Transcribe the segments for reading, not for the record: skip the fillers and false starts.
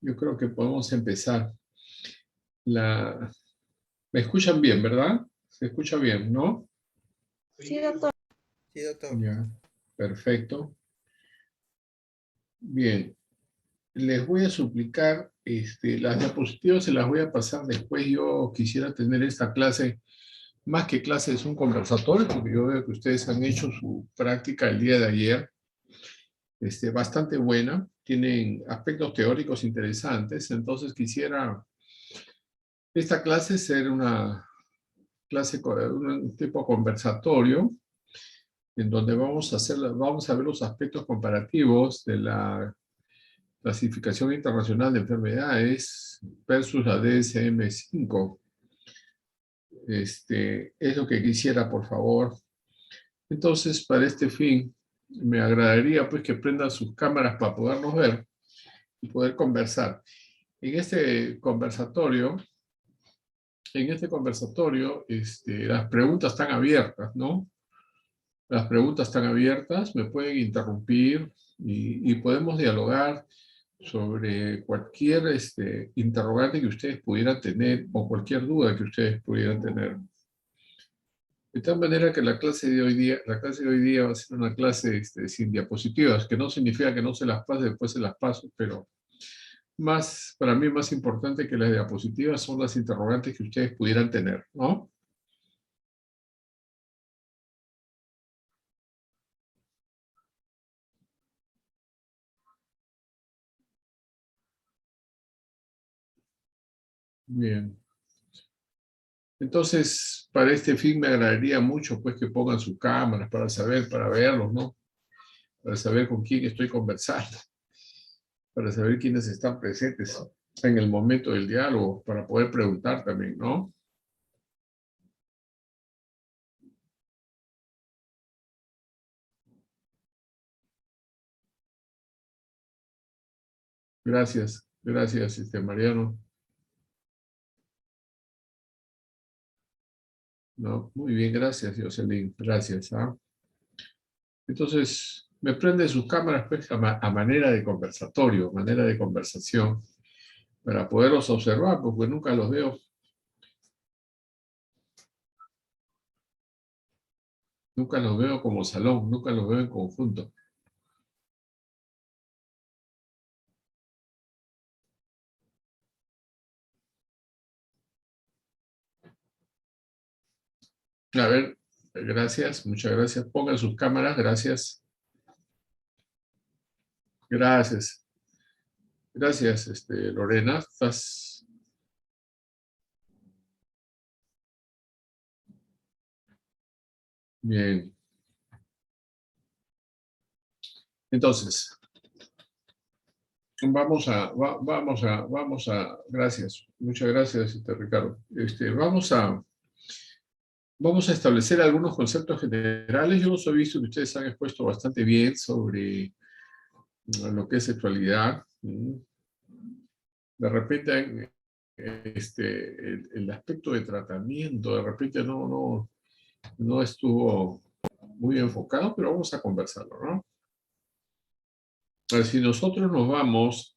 Yo creo que podemos empezar. La... ¿Me escuchan bien, verdad? Se escucha bien, ¿no? Sí, doctor. Sí, doctor. Ya, perfecto. Bien, les voy a suplicar, las diapositivas se las voy a pasar después. Yo quisiera tener esta clase, más que clase, es un conversatorio, porque yo veo que ustedes han hecho su práctica el día de ayer, bastante buena. Tienen aspectos teóricos interesantes, entonces quisiera esta clase ser una clase, un tipo conversatorio, en donde vamos a ver los aspectos comparativos de la clasificación internacional de enfermedades versus la DSM-5. Es lo que quisiera, por favor. Entonces, para este fin, me agradaría pues que prendan sus cámaras para podernos ver y poder conversar. En este conversatorio, las preguntas están abiertas, ¿no? Las preguntas están abiertas, me pueden interrumpir y podemos dialogar sobre cualquier interrogante que ustedes pudieran tener o cualquier duda que ustedes pudieran tener. De tal manera que la clase de hoy día va a ser una clase sin diapositivas, que no significa que no se las pase, después se las paso, pero para mí más importante que las diapositivas son las interrogantes que ustedes pudieran tener, ¿no? Bien. Entonces, para este fin me agradaría mucho pues que pongan sus cámaras para verlos, ¿no? Para saber con quién estoy conversando, para saber quiénes están presentes en el momento del diálogo, para poder preguntar también, ¿no? Gracias, gracias, Mariano. No, muy bien, gracias, Jocelyn, gracias. ¿Ah? Entonces, me prende sus cámaras pues, a manera de conversatorio, manera de conversación, para poderlos observar, porque nunca los veo. Nunca los veo como salón, nunca los veo en conjunto. A ver, gracias, muchas gracias. Pongan sus cámaras, gracias. Gracias. Gracias, Lorena. Estás... Bien. Entonces, gracias. Muchas gracias, Ricardo. Vamos a establecer algunos conceptos generales. Yo los he visto que ustedes han expuesto bastante bien sobre lo que es sexualidad. De repente, el aspecto de tratamiento, de repente no estuvo muy enfocado, pero vamos a conversarlo, ¿no? Si nosotros nos vamos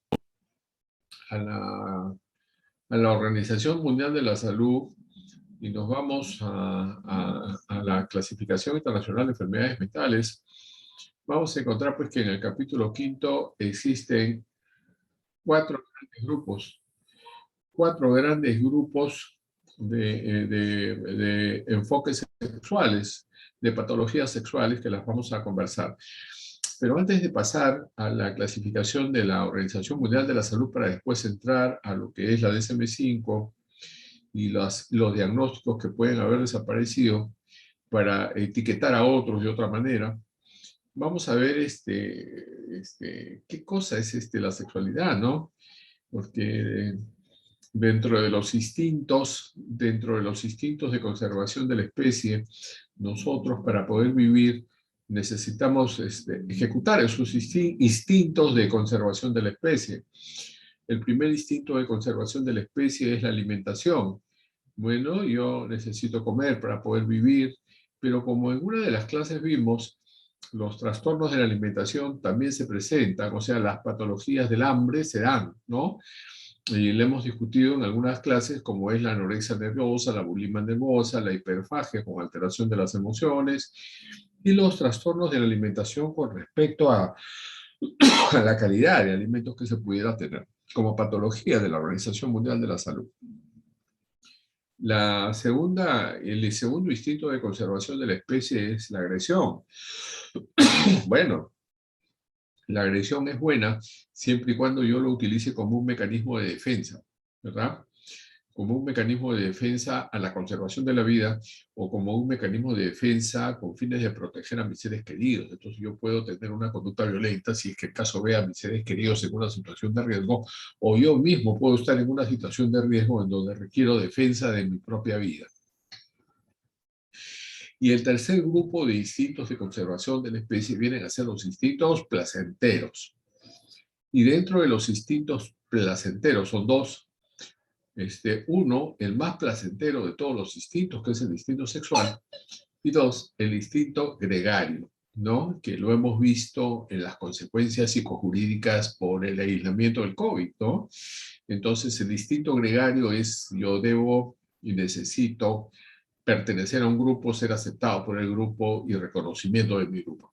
a la Organización Mundial de la Salud y nos vamos a la Clasificación Internacional de Enfermedades Mentales, vamos a encontrar pues que en el capítulo 5 existen cuatro grandes grupos de enfoques sexuales, de patologías sexuales que las vamos a conversar. Pero antes de pasar a la clasificación de la Organización Mundial de la Salud para después entrar a lo que es la DSM-5 y los diagnósticos que pueden haber desaparecido para etiquetar a otros de otra manera, vamos a ver qué cosa es la sexualidad, ¿no? Porque dentro de los instintos de conservación de la especie, nosotros para poder vivir necesitamos ejecutar esos instintos de conservación de la especie. El primer instinto de conservación de la especie es la alimentación. Bueno, yo necesito comer para poder vivir, pero como en una de las clases vimos, los trastornos de la alimentación también se presentan, o sea, las patologías del hambre se dan, ¿no? Y le hemos discutido en algunas clases como es la anorexia nerviosa, la bulimia nerviosa, la hiperfagia con alteración de las emociones y los trastornos de la alimentación con respecto a, a la calidad de alimentos que se pudiera tener, como patología de la Organización Mundial de la Salud. El segundo instinto de conservación de la especie es la agresión. Bueno, la agresión es buena siempre y cuando yo lo utilice como un mecanismo de defensa, ¿verdad? Como un mecanismo de defensa a la conservación de la vida o como un mecanismo de defensa con fines de proteger a mis seres queridos. Entonces yo puedo tener una conducta violenta si es que el caso vea a mis seres queridos en una situación de riesgo, o yo mismo puedo estar en una situación de riesgo en donde requiero defensa de mi propia vida. Y el tercer grupo de instintos de conservación de la especie vienen a ser los instintos placenteros. Y dentro de los instintos placenteros son dos. Uno, el más placentero de todos los instintos, que es el instinto sexual, y dos, el instinto gregario, ¿no? Que lo hemos visto en las consecuencias psicojurídicas por el aislamiento del COVID, ¿no? Entonces, el instinto gregario es yo debo y necesito pertenecer a un grupo, ser aceptado por el grupo y reconocimiento de mi grupo.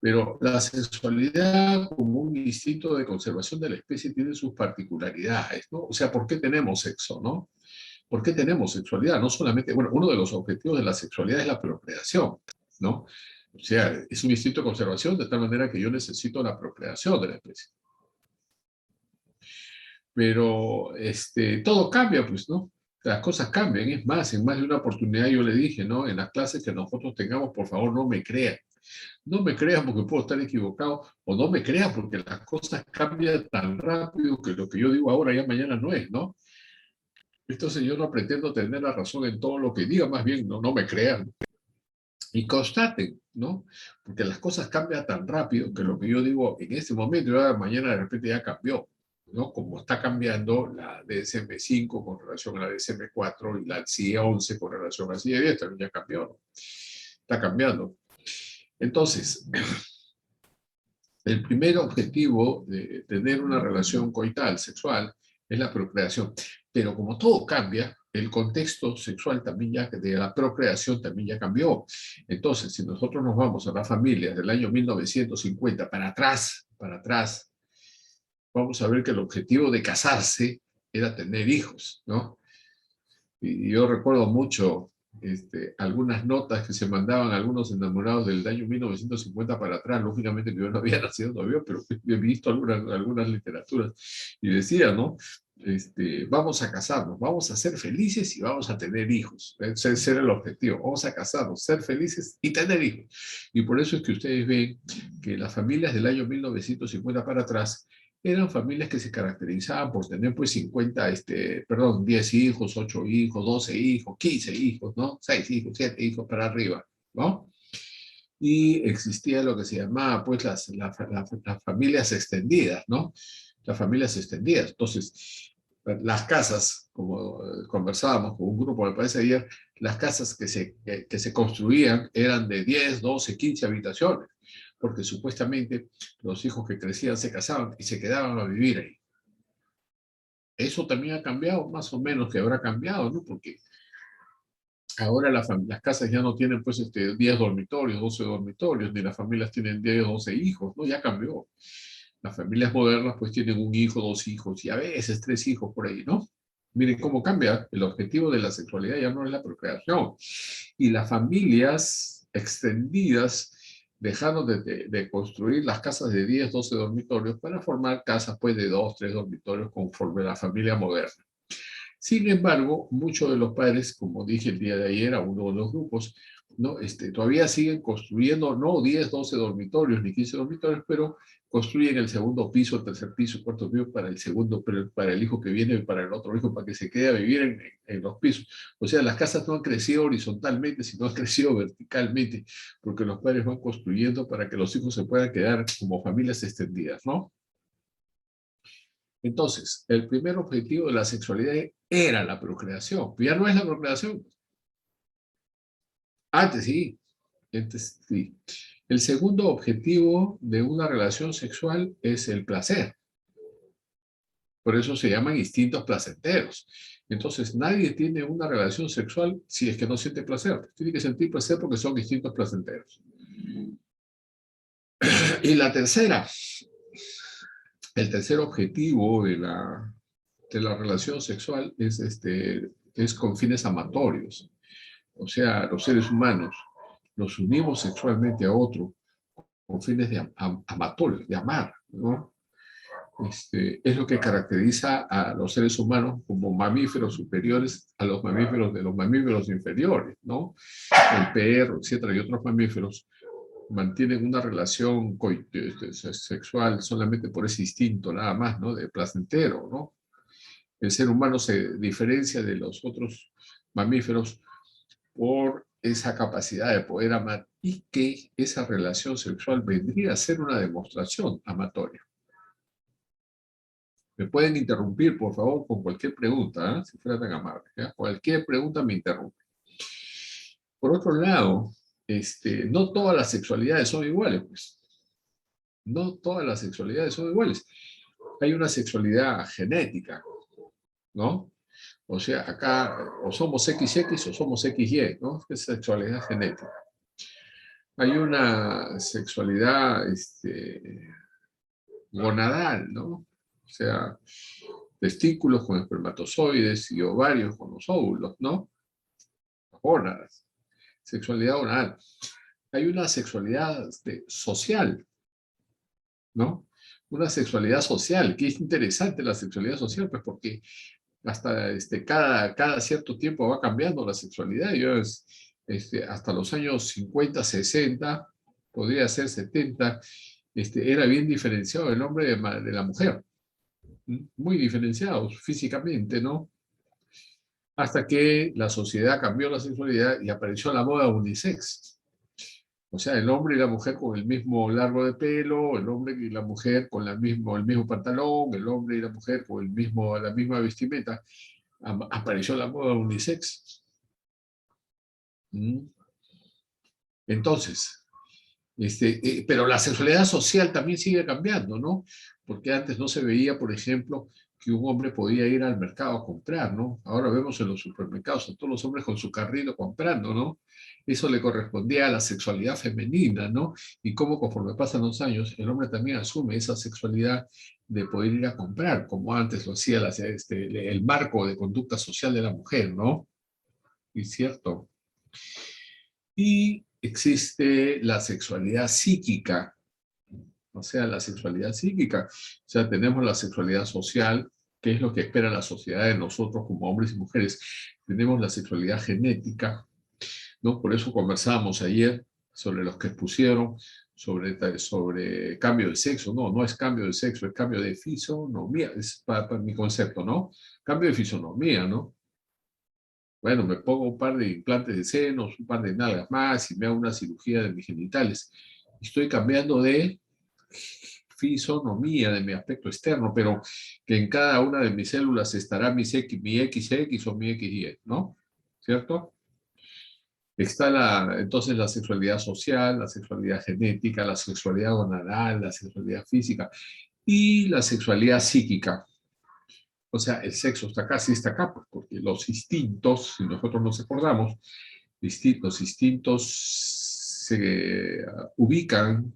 Pero la sexualidad como un instinto de conservación de la especie tiene sus particularidades, ¿no? O sea, ¿por qué tenemos sexo, no? ¿Por qué tenemos sexualidad? No solamente, bueno, uno de los objetivos de la sexualidad es la procreación, ¿no? O sea, es un instinto de conservación de tal manera que yo necesito la procreación de la especie. Pero todo cambia, pues, ¿no? Las cosas cambian. Es más, en más de una oportunidad yo le dije, ¿no? En las clases que nosotros tengamos, por favor, no me crean. No me crean porque puedo estar equivocado, o no me crean porque las cosas cambian tan rápido que lo que yo digo ahora ya mañana no es, ¿no? Entonces yo no pretendo tener la razón en todo lo que diga, más bien no me crean. Y constaten, ¿no? Porque las cosas cambian tan rápido que lo que yo digo en este momento, ya mañana de repente ya cambió, ¿no? Como está cambiando la DSM-5 con relación a la DSM-4 y la CIE-11 con relación a la CIE-10, también ya cambió, ¿no? Está cambiando. Entonces, el primer objetivo de tener una relación coital, sexual, es la procreación. Pero como todo cambia, el contexto sexual también ya, de la procreación también ya cambió. Entonces, si nosotros nos vamos a la familia del año 1950 para atrás, vamos a ver que el objetivo de casarse era tener hijos, ¿no? Y yo recuerdo mucho algunas notas que se mandaban a algunos enamorados del año 1950 para atrás. Lógicamente yo no había nacido todavía, pero he visto algunas literaturas y decía, ¿no? Vamos a casarnos, vamos a ser felices y vamos a tener hijos. Ese era el objetivo. Vamos a casarnos, ser felices y tener hijos. Y por eso es que ustedes ven que las familias del año 1950 para atrás eran familias que se caracterizaban por tener pues 10 hijos, 8 hijos, 12 hijos, 15 hijos, ¿no? 6 hijos, 7 hijos para arriba, ¿no? Y existía lo que se llamaba pues las familias extendidas, ¿no? Las familias extendidas. Entonces, las casas, como conversábamos con un grupo, me parece ayer, las casas que se construían eran de 10, 12, 15 habitaciones, porque supuestamente los hijos que crecían se casaban y se quedaban a vivir ahí. Eso también ha cambiado, más o menos que habrá cambiado, ¿no? Porque ahora las casas ya no tienen pues 10 dormitorios, 12 dormitorios, ni las familias tienen 10, 12 hijos, ¿no? Ya cambió. Las familias modernas pues tienen un hijo, 2 hijos y a veces 3 hijos por ahí, ¿no? Miren cómo cambia. El objetivo de la sexualidad ya no es la procreación. Y las familias extendidas dejaron de construir las casas de 10, 12 dormitorios para formar casas pues de 2, 3 dormitorios conforme la familia moderna. Sin embargo, muchos de los padres, como dije el día de ayer a uno de los grupos, ¿no? Todavía siguen construyendo no 10, 12 dormitorios ni 15 dormitorios, pero construyen el segundo piso, el tercer piso, el cuarto piso para el segundo, para el hijo que viene y para el otro hijo, para que se quede a vivir en los pisos. O sea, las casas no han crecido horizontalmente, sino han crecido verticalmente, porque los padres van construyendo para que los hijos se puedan quedar como familias extendidas, ¿no? Entonces, el primer objetivo de la sexualidad era la procreación, pero ya no es la procreación. Antes sí, Entonces, sí. El segundo objetivo de una relación sexual es el placer. Por eso se llaman instintos placenteros. Entonces, nadie tiene una relación sexual si es que no siente placer. Tiene que sentir placer porque son instintos placenteros. Y la tercera, el tercer objetivo de la relación sexual es con fines amatorios. O sea, los seres humanos nos unimos sexualmente a otro con fines amatorios, de amar, ¿no? Es lo que caracteriza a los seres humanos como mamíferos superiores a los mamíferos inferiores, ¿no? El perro, etcétera, y otros mamíferos mantienen una relación sexual solamente por ese instinto, nada más, ¿no? De placentero, ¿no? El ser humano se diferencia de los otros mamíferos por esa capacidad de poder amar y que esa relación sexual vendría a ser una demostración amatoria. Me pueden interrumpir, por favor, con cualquier pregunta, ¿eh? Si fuera tan amable. ¿Ya? Cualquier pregunta me interrumpe. Por otro lado, no todas las sexualidades son iguales, pues. No todas las sexualidades son iguales. Hay una sexualidad genética, ¿no? O sea, acá o somos XX o somos XY, ¿no? Es sexualidad genética. Hay una sexualidad gonadal, ¿no? O sea, testículos con espermatozoides y ovarios con los óvulos, ¿no? Gónadas. Sexualidad gonadal. Hay una sexualidad social, ¿no? Una sexualidad social, que es interesante la sexualidad social, pues porque hasta cada cierto tiempo va cambiando la sexualidad. Hasta los años 50, 60, podría ser 70, era bien diferenciado el hombre de la mujer. Muy diferenciados físicamente, ¿no? Hasta que la sociedad cambió la sexualidad y apareció la moda unisex. O sea, el hombre y la mujer con el mismo largo de pelo, el hombre y la mujer con el mismo pantalón, el hombre y la mujer con la misma vestimenta. Apareció la moda unisex. Entonces, pero la sexualidad social también sigue cambiando, ¿no? Porque antes no se veía, por ejemplo, que un hombre podía ir al mercado a comprar, ¿no? Ahora vemos en los supermercados a todos los hombres con su carrito comprando, ¿no? Eso le correspondía a la sexualidad femenina, ¿no? Y cómo conforme pasan los años, el hombre también asume esa sexualidad de poder ir a comprar, como antes lo hacía el marco de conducta social de la mujer, ¿no? Y cierto. Y existe la sexualidad psíquica, o sea, la sexualidad psíquica. O sea, tenemos la sexualidad social, que es lo que espera la sociedad de nosotros como hombres y mujeres. Tenemos la sexualidad genética, ¿no? Por eso conversábamos ayer sobre los que pusieron sobre cambio de sexo. No, no es cambio de sexo, es cambio de fisonomía. Es para mi concepto, ¿no? Cambio de fisonomía, ¿no? Bueno, me pongo un par de implantes de senos, un par de nalgas más y me hago una cirugía de mis genitales. Estoy cambiando de fisonomía, de mi aspecto externo, pero que en cada una de mis células estará mi XX o mi XY, ¿no? ¿Cierto? Está entonces la sexualidad social, la sexualidad genética, la sexualidad gonadal, la sexualidad física y la sexualidad psíquica. O sea, el sexo está acá, sí está acá, pues, porque los instintos, si nosotros nos acordamos, los instintos se ubican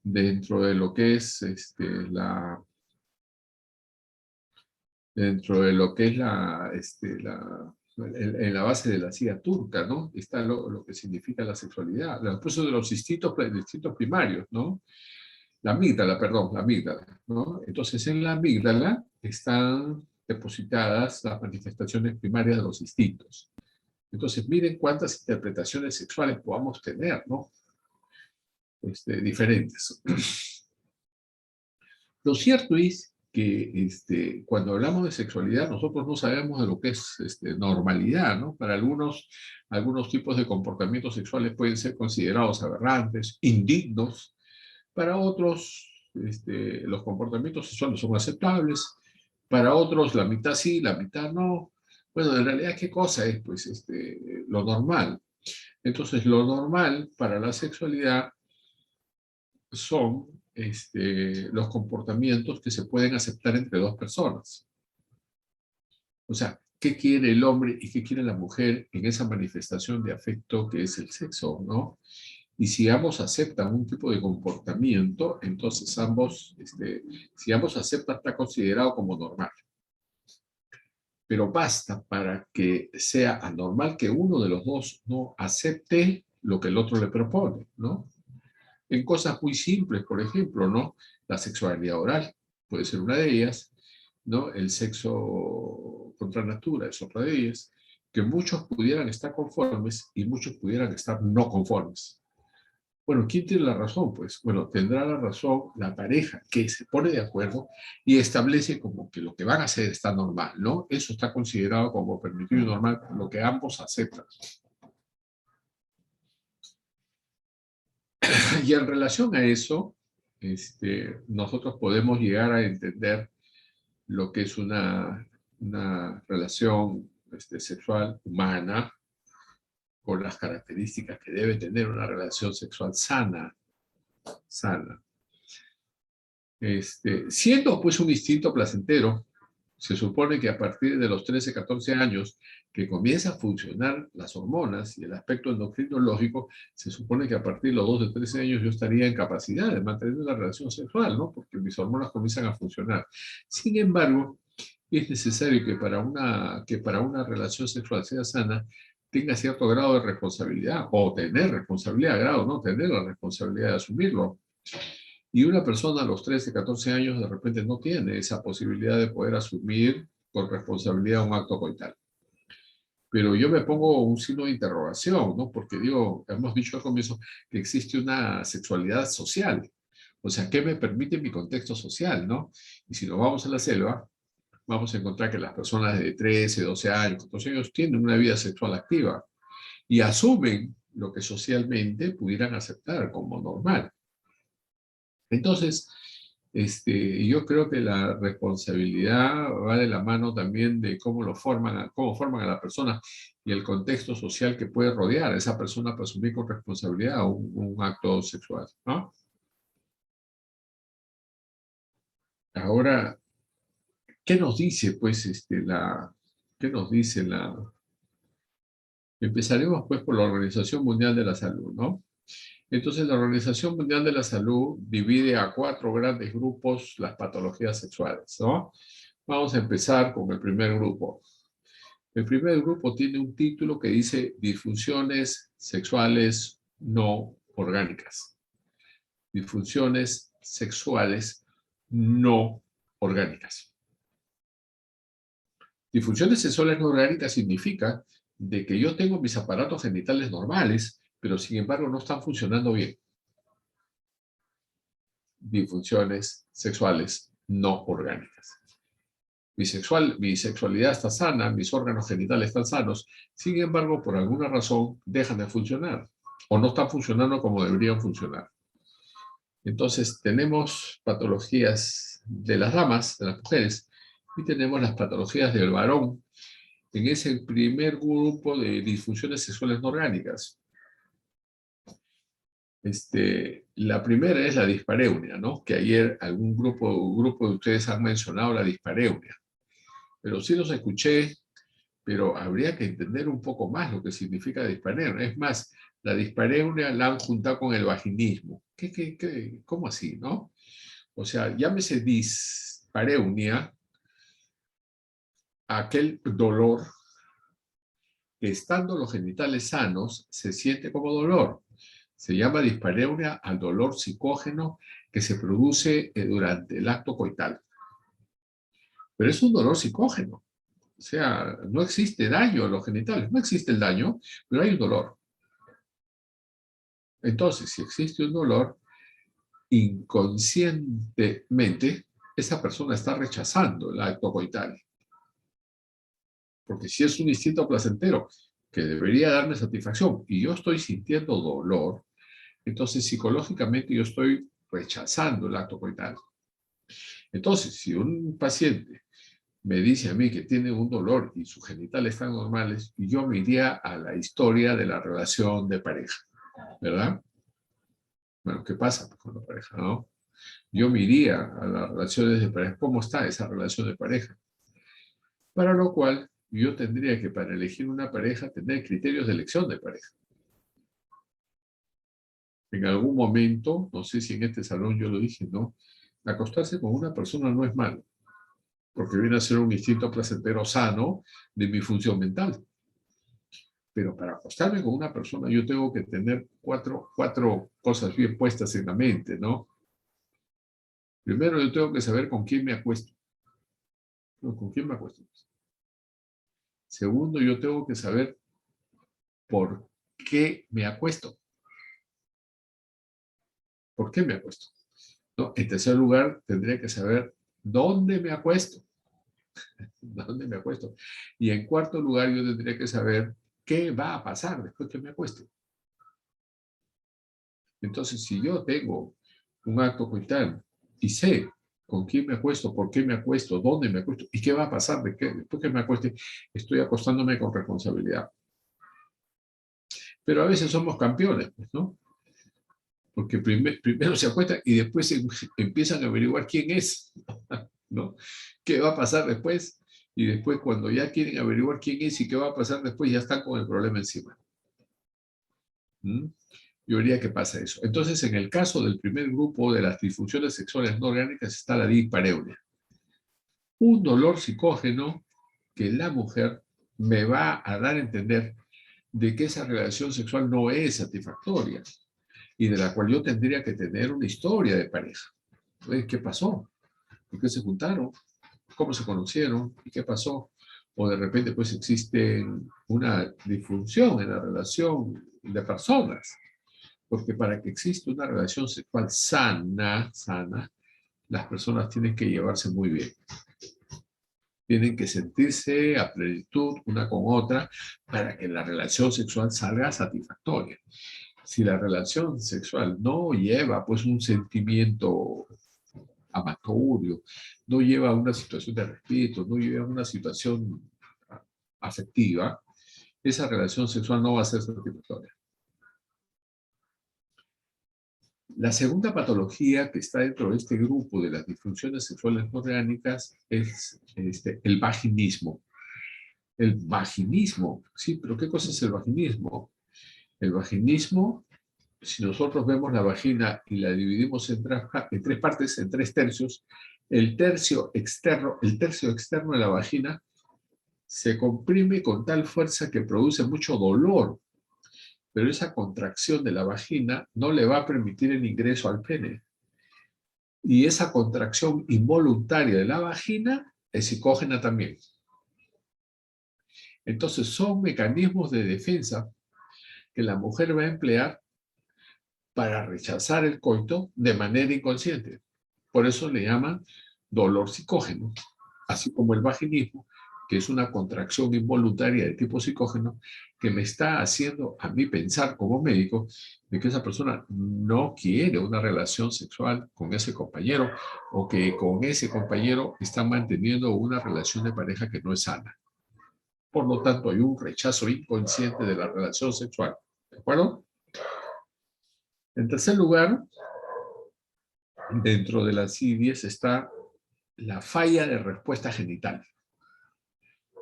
dentro de lo que es dentro de lo que es en la base de la silla turca, ¿no? Está lo que significa la sexualidad, incluso de los instintos primarios, ¿no? La amígdala, perdón, la amígdala, ¿no? Entonces, en la amígdala están depositadas las manifestaciones primarias de los instintos. Entonces, miren cuántas interpretaciones sexuales podamos tener, ¿no? Diferentes. Lo cierto es que cuando hablamos de sexualidad, nosotros no sabemos de lo que es normalidad, ¿no? Para algunos tipos de comportamientos sexuales pueden ser considerados aberrantes, indignos. Para otros, los comportamientos sexuales son aceptables. Para otros, la mitad sí, la mitad no. Bueno, en realidad, ¿qué cosa es? Pues lo normal. Entonces, lo normal para la sexualidad son los comportamientos que se pueden aceptar entre dos personas. O sea, ¿qué quiere el hombre y qué quiere la mujer en esa manifestación de afecto que es el sexo, ¿no? Y si ambos aceptan un tipo de comportamiento, entonces si ambos aceptan, está considerado como normal. Pero basta para que sea anormal que uno de los dos no acepte lo que el otro le propone, ¿no? En cosas muy simples, por ejemplo, ¿no? La sexualidad oral puede ser una de ellas, ¿no? El sexo contra natura es otra de ellas, que muchos pudieran estar conformes y muchos pudieran estar no conformes. Bueno, ¿quién tiene la razón? Pues, bueno, tendrá la razón la pareja que se pone de acuerdo y establece como que lo que van a hacer está normal, ¿no? Eso está considerado como permitido y normal, lo que ambos aceptan. Y en relación a eso, nosotros podemos llegar a entender lo que es una relación sexual humana con las características que debe tener una relación sexual sana, sana. Siendo pues un instinto placentero, se supone que a partir de los 13, 14 años que comienza a funcionar las hormonas y el aspecto endocrinológico, se supone que a partir de los 12, 13 años yo estaría en capacidad de mantener una relación sexual, ¿no? Porque mis hormonas comienzan a funcionar. Sin embargo, es necesario que para una relación sexual sea sana, tenga cierto grado de responsabilidad, o tener responsabilidad, grado, ¿no? Tener la responsabilidad de asumirlo. Y una persona a los 13, 14 años de repente no tiene esa posibilidad de poder asumir con responsabilidad un acto coital. Pero yo me pongo un signo de interrogación, ¿no? Porque digo, hemos dicho al comienzo que existe una sexualidad social. O sea, ¿qué me permite mi contexto social, no? Y si nos vamos a la selva, vamos a encontrar que las personas de 13, 12 años, 14 años tienen una vida sexual activa y asumen lo que socialmente pudieran aceptar como normal. Entonces, yo creo que la responsabilidad va de la mano también de cómo forman a la persona y el contexto social que puede rodear a esa persona para asumir con responsabilidad un acto sexual, ¿no? Ahora, ¿qué nos dice, pues, qué nos dice la... Empezaremos, pues, por la Organización Mundial de la Salud, ¿no? Entonces, la Organización Mundial de la Salud divide a 4 grandes grupos las patologías sexuales, ¿no? Vamos a empezar con el primer grupo. El primer grupo tiene un título que dice disfunciones sexuales no orgánicas. Disfunciones sexuales no orgánicas. Disfunciones sexuales no orgánicas significa de que yo tengo mis aparatos genitales normales, pero sin embargo no están funcionando bien. Disfunciones sexuales no orgánicas. Mi sexualidad está sana, mis órganos genitales están sanos, sin embargo, por alguna razón dejan de funcionar o no están funcionando como deberían funcionar. Entonces, tenemos patologías de las damas, de las mujeres, y tenemos las patologías del varón en ese primer grupo de disfunciones sexuales no orgánicas. La primera es la dispareunia, ¿no? Que ayer algún grupo de ustedes han mencionado la dispareunia. Pero sí los escuché, pero habría que entender un poco más lo que significa dispareunia. Es más, la dispareunia la han juntado con el vaginismo. ¿Cómo así, no? O sea, llámese dispareunia aquel dolor que estando los genitales sanos se siente como dolor. Se llama dispareunia al dolor psicógeno que se produce durante el acto coital. Pero es un dolor psicógeno. O sea, no existe daño a los genitales, no existe el daño, pero hay un dolor. Entonces, si existe un dolor, inconscientemente, esa persona está rechazando el acto coital. Porque si es un instinto placentero que debería darme satisfacción y yo estoy sintiendo dolor, entonces psicológicamente yo estoy rechazando el acto coital. Entonces, si un paciente me dice a mí que tiene un dolor y sus genitales están normales, y yo me iría a la historia de la relación de pareja, ¿verdad? Bueno, ¿qué pasa con la pareja, no? Yo me iría a las relaciones de pareja. ¿Cómo está esa relación de pareja? Para lo cual, yo tendría que, para elegir una pareja, tener criterios de elección de pareja. En algún momento, no sé si en este salón yo lo dije, ¿no? Acostarse con una persona no es malo, porque viene a ser un instinto placentero sano de mi función mental. Pero para acostarme con una persona yo tengo que tener cuatro cosas bien puestas en la mente, ¿no? Primero yo tengo que saber con quién me acuesto. No, ¿con quién me acuesto? Segundo, yo tengo que saber por qué me acuesto. ¿Por qué me acuesto? ¿No? En tercer lugar, tendría que saber dónde me acuesto. ¿Dónde me acuesto? Y en cuarto lugar, yo tendría que saber qué va a pasar después que me acueste. Entonces, si yo tengo un acto coital y sé con quién me acuesto, por qué me acuesto, dónde me acuesto y qué va a pasar después que me acueste, estoy acostándome con responsabilidad. Pero a veces somos campeones, pues, ¿no? Porque primero se acuestan y después empiezan a averiguar quién es, ¿no? ¿Qué va a pasar después? Y después, cuando ya quieren averiguar quién es y qué va a pasar después, ya están con el problema encima. ¿Mm? Yo diría que pasa eso. Entonces, en el caso del primer grupo de las disfunciones sexuales no orgánicas está la dispareunia. Un dolor psicógeno que la mujer me va a dar a entender de que esa relación sexual no es satisfactoria y de la cual yo tendría que tener una historia de pareja. ¿Qué pasó? ¿Por qué se juntaron? ¿Cómo se conocieron? ¿Y qué pasó? O de repente pues existe una disfunción en la relación de personas. Porque para que exista una relación sexual sana, las personas tienen que llevarse muy bien. Tienen que sentirse a plenitud una con otra para que la relación sexual salga satisfactoria. Si la relación sexual no lleva pues un sentimiento amatorio, no lleva a una situación de respeto, no lleva a una situación afectiva, esa relación sexual no va a ser satisfactoria. La segunda patología que está dentro de este grupo de las disfunciones sexuales no orgánicas es el vaginismo. El vaginismo, sí, pero ¿qué cosa es el vaginismo? El vaginismo, si nosotros vemos la vagina y la dividimos en tres partes, en tres tercios, el tercio externo de la vagina se comprime con tal fuerza que produce mucho dolor, pero esa contracción de la vagina no le va a permitir el ingreso al pene. Y esa contracción involuntaria de la vagina es psicógena también. Entonces son mecanismos de defensa que la mujer va a emplear para rechazar el coito de manera inconsciente. Por eso le llaman dolor psicógeno, así como el vaginismo, que es una contracción involuntaria de tipo psicógeno que me está haciendo a mí pensar como médico de que esa persona no quiere una relación sexual con ese compañero o que con ese compañero está manteniendo una relación de pareja que no es sana. Por lo tanto, hay un rechazo inconsciente de la relación sexual. ¿De acuerdo? En tercer lugar, dentro de las CIDIES está la falla de respuesta genital.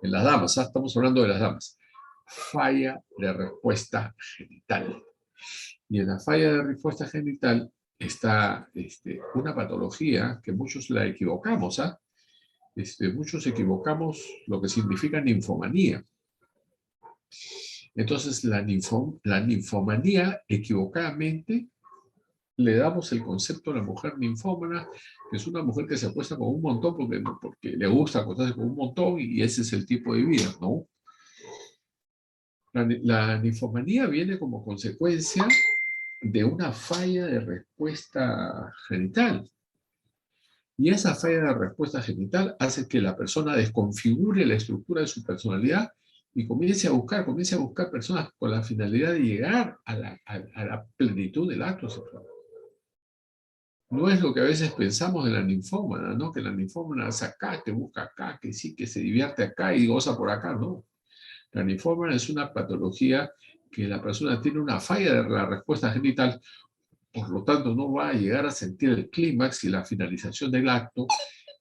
En las damas, estamos hablando de las damas. Falla de respuesta genital. Y en la falla de respuesta genital está una patología que muchos la equivocamos. Muchos equivocamos lo que significa ninfomanía. Entonces, la ninfomanía, equivocadamente, le damos el concepto a la mujer ninfómana, que es una mujer que se acuesta con un montón porque le gusta acostarse con un montón y ese es el tipo de vida, ¿no? La ninfomanía viene como consecuencia de una falla de respuesta genital. Y esa falla de respuesta genital hace que la persona desconfigure la estructura de su personalidad y comience a buscar personas con la finalidad de llegar a la plenitud del acto sexual. No es lo que a veces pensamos de la ninfómana, ¿no? Que la ninfómana es acá, que busca acá, que sí, que se divierte acá y goza por acá, ¿no? La ninfómana es una patología que la persona tiene una falla de la respuesta genital, por lo tanto no va a llegar a sentir el clímax y la finalización del acto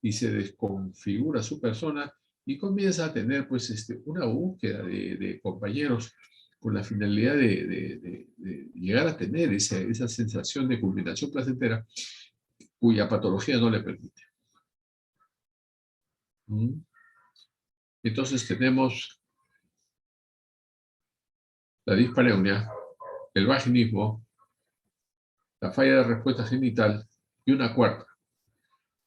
y se desconfigura su persona y comienza a tener pues una búsqueda de compañeros con la finalidad de llegar a tener esa sensación de culminación placentera cuya patología no le permite. ¿Mm? Entonces tenemos la dispareunia, el vaginismo, la falla de respuesta genital y una cuarta,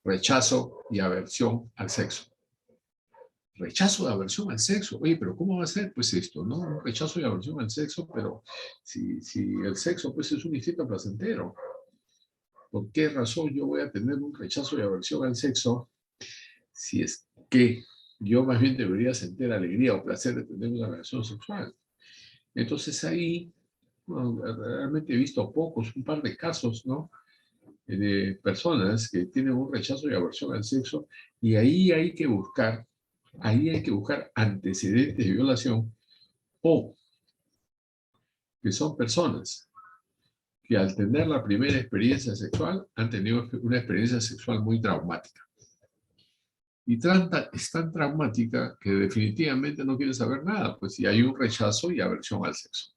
rechazo y aversión al sexo. Rechazo y aversión al sexo. Oye, pero ¿cómo va a ser pues esto? ¿No? Un rechazo y aversión al sexo, pero si el sexo pues es un instinto placentero, ¿por qué razón yo voy a tener un rechazo y aversión al sexo si es que yo más bien debería sentir alegría o placer de tener una relación sexual? Entonces ahí, bueno, realmente he visto pocos, un par de casos, ¿no? De personas que tienen un rechazo y aversión al sexo, y ahí hay que buscar antecedentes de violación, o que son personas que al tener la primera experiencia sexual han tenido una experiencia sexual muy traumática. Y es tan traumática que definitivamente no quiere saber nada, pues si hay un rechazo y aversión al sexo.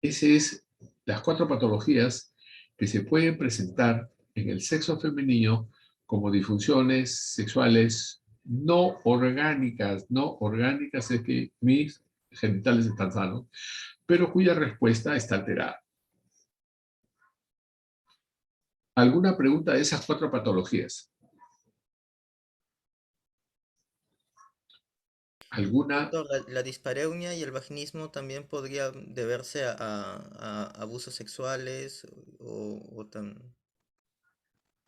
Esas es las 4 patologías que se pueden presentar en el sexo femenino como disfunciones sexuales no orgánicas. No orgánicas es que mis genitales están sanos, pero cuya respuesta está alterada. ¿Alguna pregunta de esas 4 patologías? ¿Alguna? Doctor, la dispareunia y el vaginismo también podría deberse a abusos sexuales o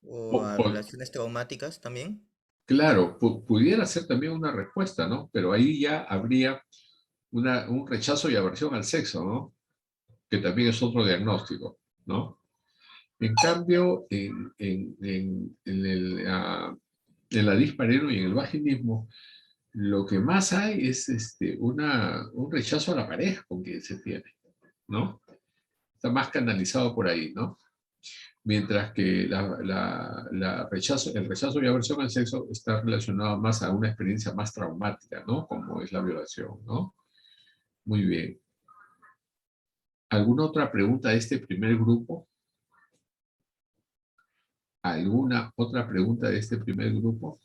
O, a o, relaciones traumáticas también. claro, pudiera ser también una respuesta, ¿no? Pero ahí ya habría un rechazo y aversión al sexo, ¿no? Que también es otro diagnóstico, ¿no? En cambio, en la dispareunia y en el vaginismo, lo que más hay es un rechazo a la pareja con quien se tiene, ¿no? Está más canalizado por ahí, ¿no? Mientras que el rechazo y aversión al sexo está relacionado más a una experiencia más traumática, ¿no? Como es la violación, ¿no? Muy bien. ¿Alguna otra pregunta de este primer grupo? ¿Alguna otra pregunta de este primer grupo?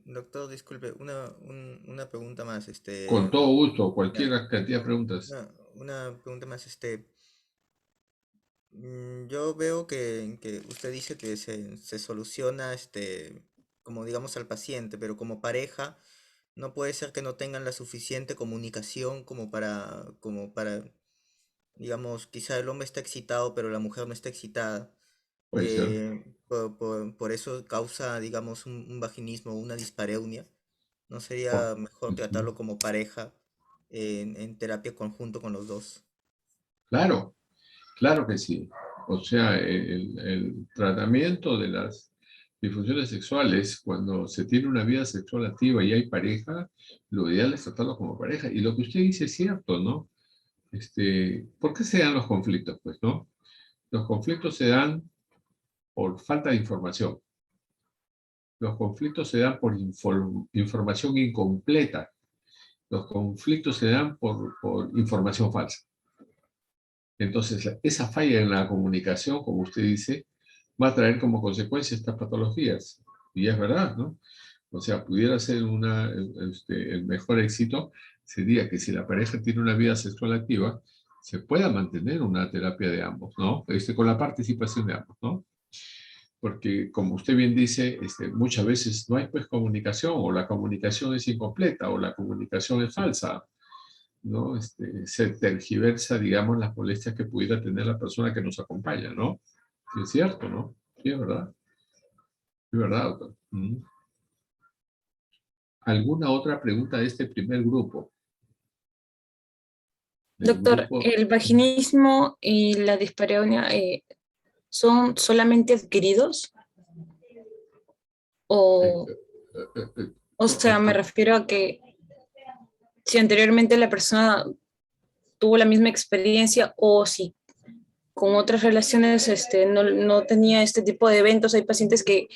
Doctor, disculpe, una pregunta más, Con todo gusto, cualquier ya, cantidad de preguntas. una pregunta más, yo veo que usted dice que se soluciona, como digamos al paciente, pero como pareja, no puede ser que no tengan la suficiente comunicación como para, digamos, quizá el hombre está excitado, pero la mujer no está excitada. Puede ser. Por eso causa, digamos, un vaginismo o una dispareunia. ¿No Oh, sería mejor ujú. tratarlo como pareja en terapia conjunto con los dos? Claro, claro que sí. O sea, el tratamiento de las disfunciones sexuales, cuando se tiene una vida sexual activa y hay pareja, lo ideal es tratarlo como pareja. Y lo que usted dice es cierto, ¿no? ¿Por qué se dan los conflictos? Pues, ¿no? Los conflictos se dan por falta de información. Los conflictos se dan por información incompleta. Los conflictos se dan por información falsa. Entonces, esa falla en la comunicación, como usted dice, va a traer como consecuencia estas patologías. Y es verdad, ¿no? O sea, pudiera ser el mejor éxito sería que si la pareja tiene una vida sexual activa, se pueda mantener una terapia de ambos, ¿no? Con la participación de ambos, ¿no? Porque, como usted bien dice, muchas veces no hay pues comunicación, o la comunicación es incompleta, o la comunicación es falsa, ¿no? Se tergiversa, digamos, las molestias que pudiera tener la persona que nos acompaña, ¿no? Sí, es cierto, ¿no? Sí, es verdad. Es verdad, doctor. ¿Alguna otra pregunta de este primer grupo? Del Doctor, grupo. el vaginismo y la dispareunia son solamente adquiridos Eh, o, eh, eh, o sea, me refiero a que si anteriormente la persona tuvo la misma experiencia o si con otras relaciones no tenía este tipo de eventos. Hay pacientes que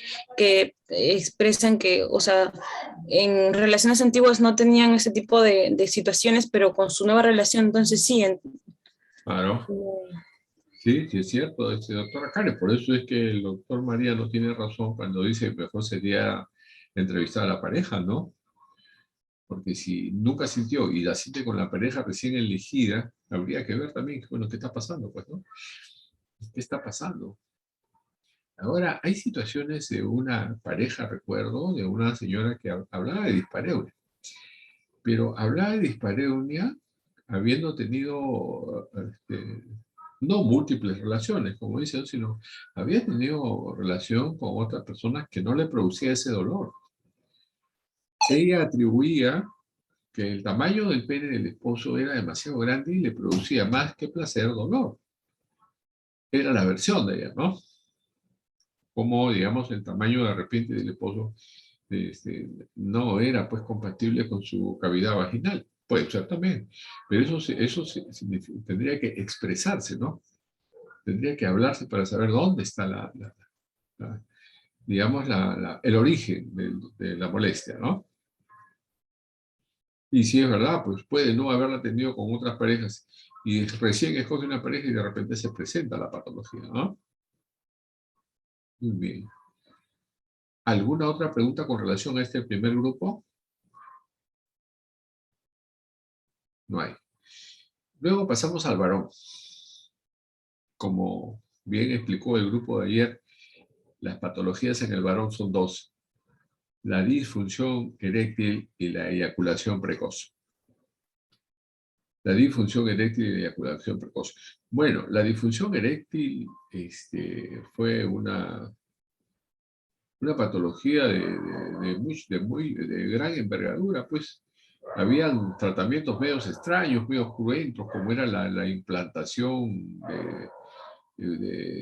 expresan que, o sea, en relaciones antiguas no tenían ese tipo de situaciones, pero con su nueva relación, entonces sí. Claro. Sí, sí es cierto, doctora Karen. Por eso es que el doctor María no tiene razón cuando dice que mejor sería entrevistar a la pareja, ¿no? Porque si nunca sintió y la siente con la pareja recién elegida, habría que ver también, bueno, ¿qué está pasando? Pues, ¿no? ¿Qué está pasando? Ahora, hay situaciones de una pareja, recuerdo, de una señora que hablaba de dispareunia, pero hablaba de dispareunia habiendo tenido, no múltiples relaciones, como dicen, sino había tenido relación con otras personas que no le producía ese dolor. Ella atribuía que el tamaño del pene del esposo era demasiado grande y le producía más que placer, dolor. Era la versión de ella, ¿no? Como, digamos, el tamaño de repente del esposo no era pues compatible con su cavidad vaginal. Puede ser también, pero tendría que expresarse, ¿no? Tendría que hablarse para saber dónde está digamos, el origen de la molestia, ¿no? Y si es verdad, pues puede no haberla tenido con otras parejas y recién escoge una pareja y de repente se presenta la patología, ¿no? Muy bien. ¿Alguna otra pregunta con relación a este primer grupo? No hay. Luego pasamos al varón. Como bien explicó el grupo de ayer, las patologías en el varón son dos: la disfunción eréctil y la eyaculación precoz. La disfunción eréctil y la eyaculación precoz. Bueno, la disfunción eréctil fue una patología de gran envergadura, pues. Habían tratamientos medios extraños, medios cruentos, como era la implantación de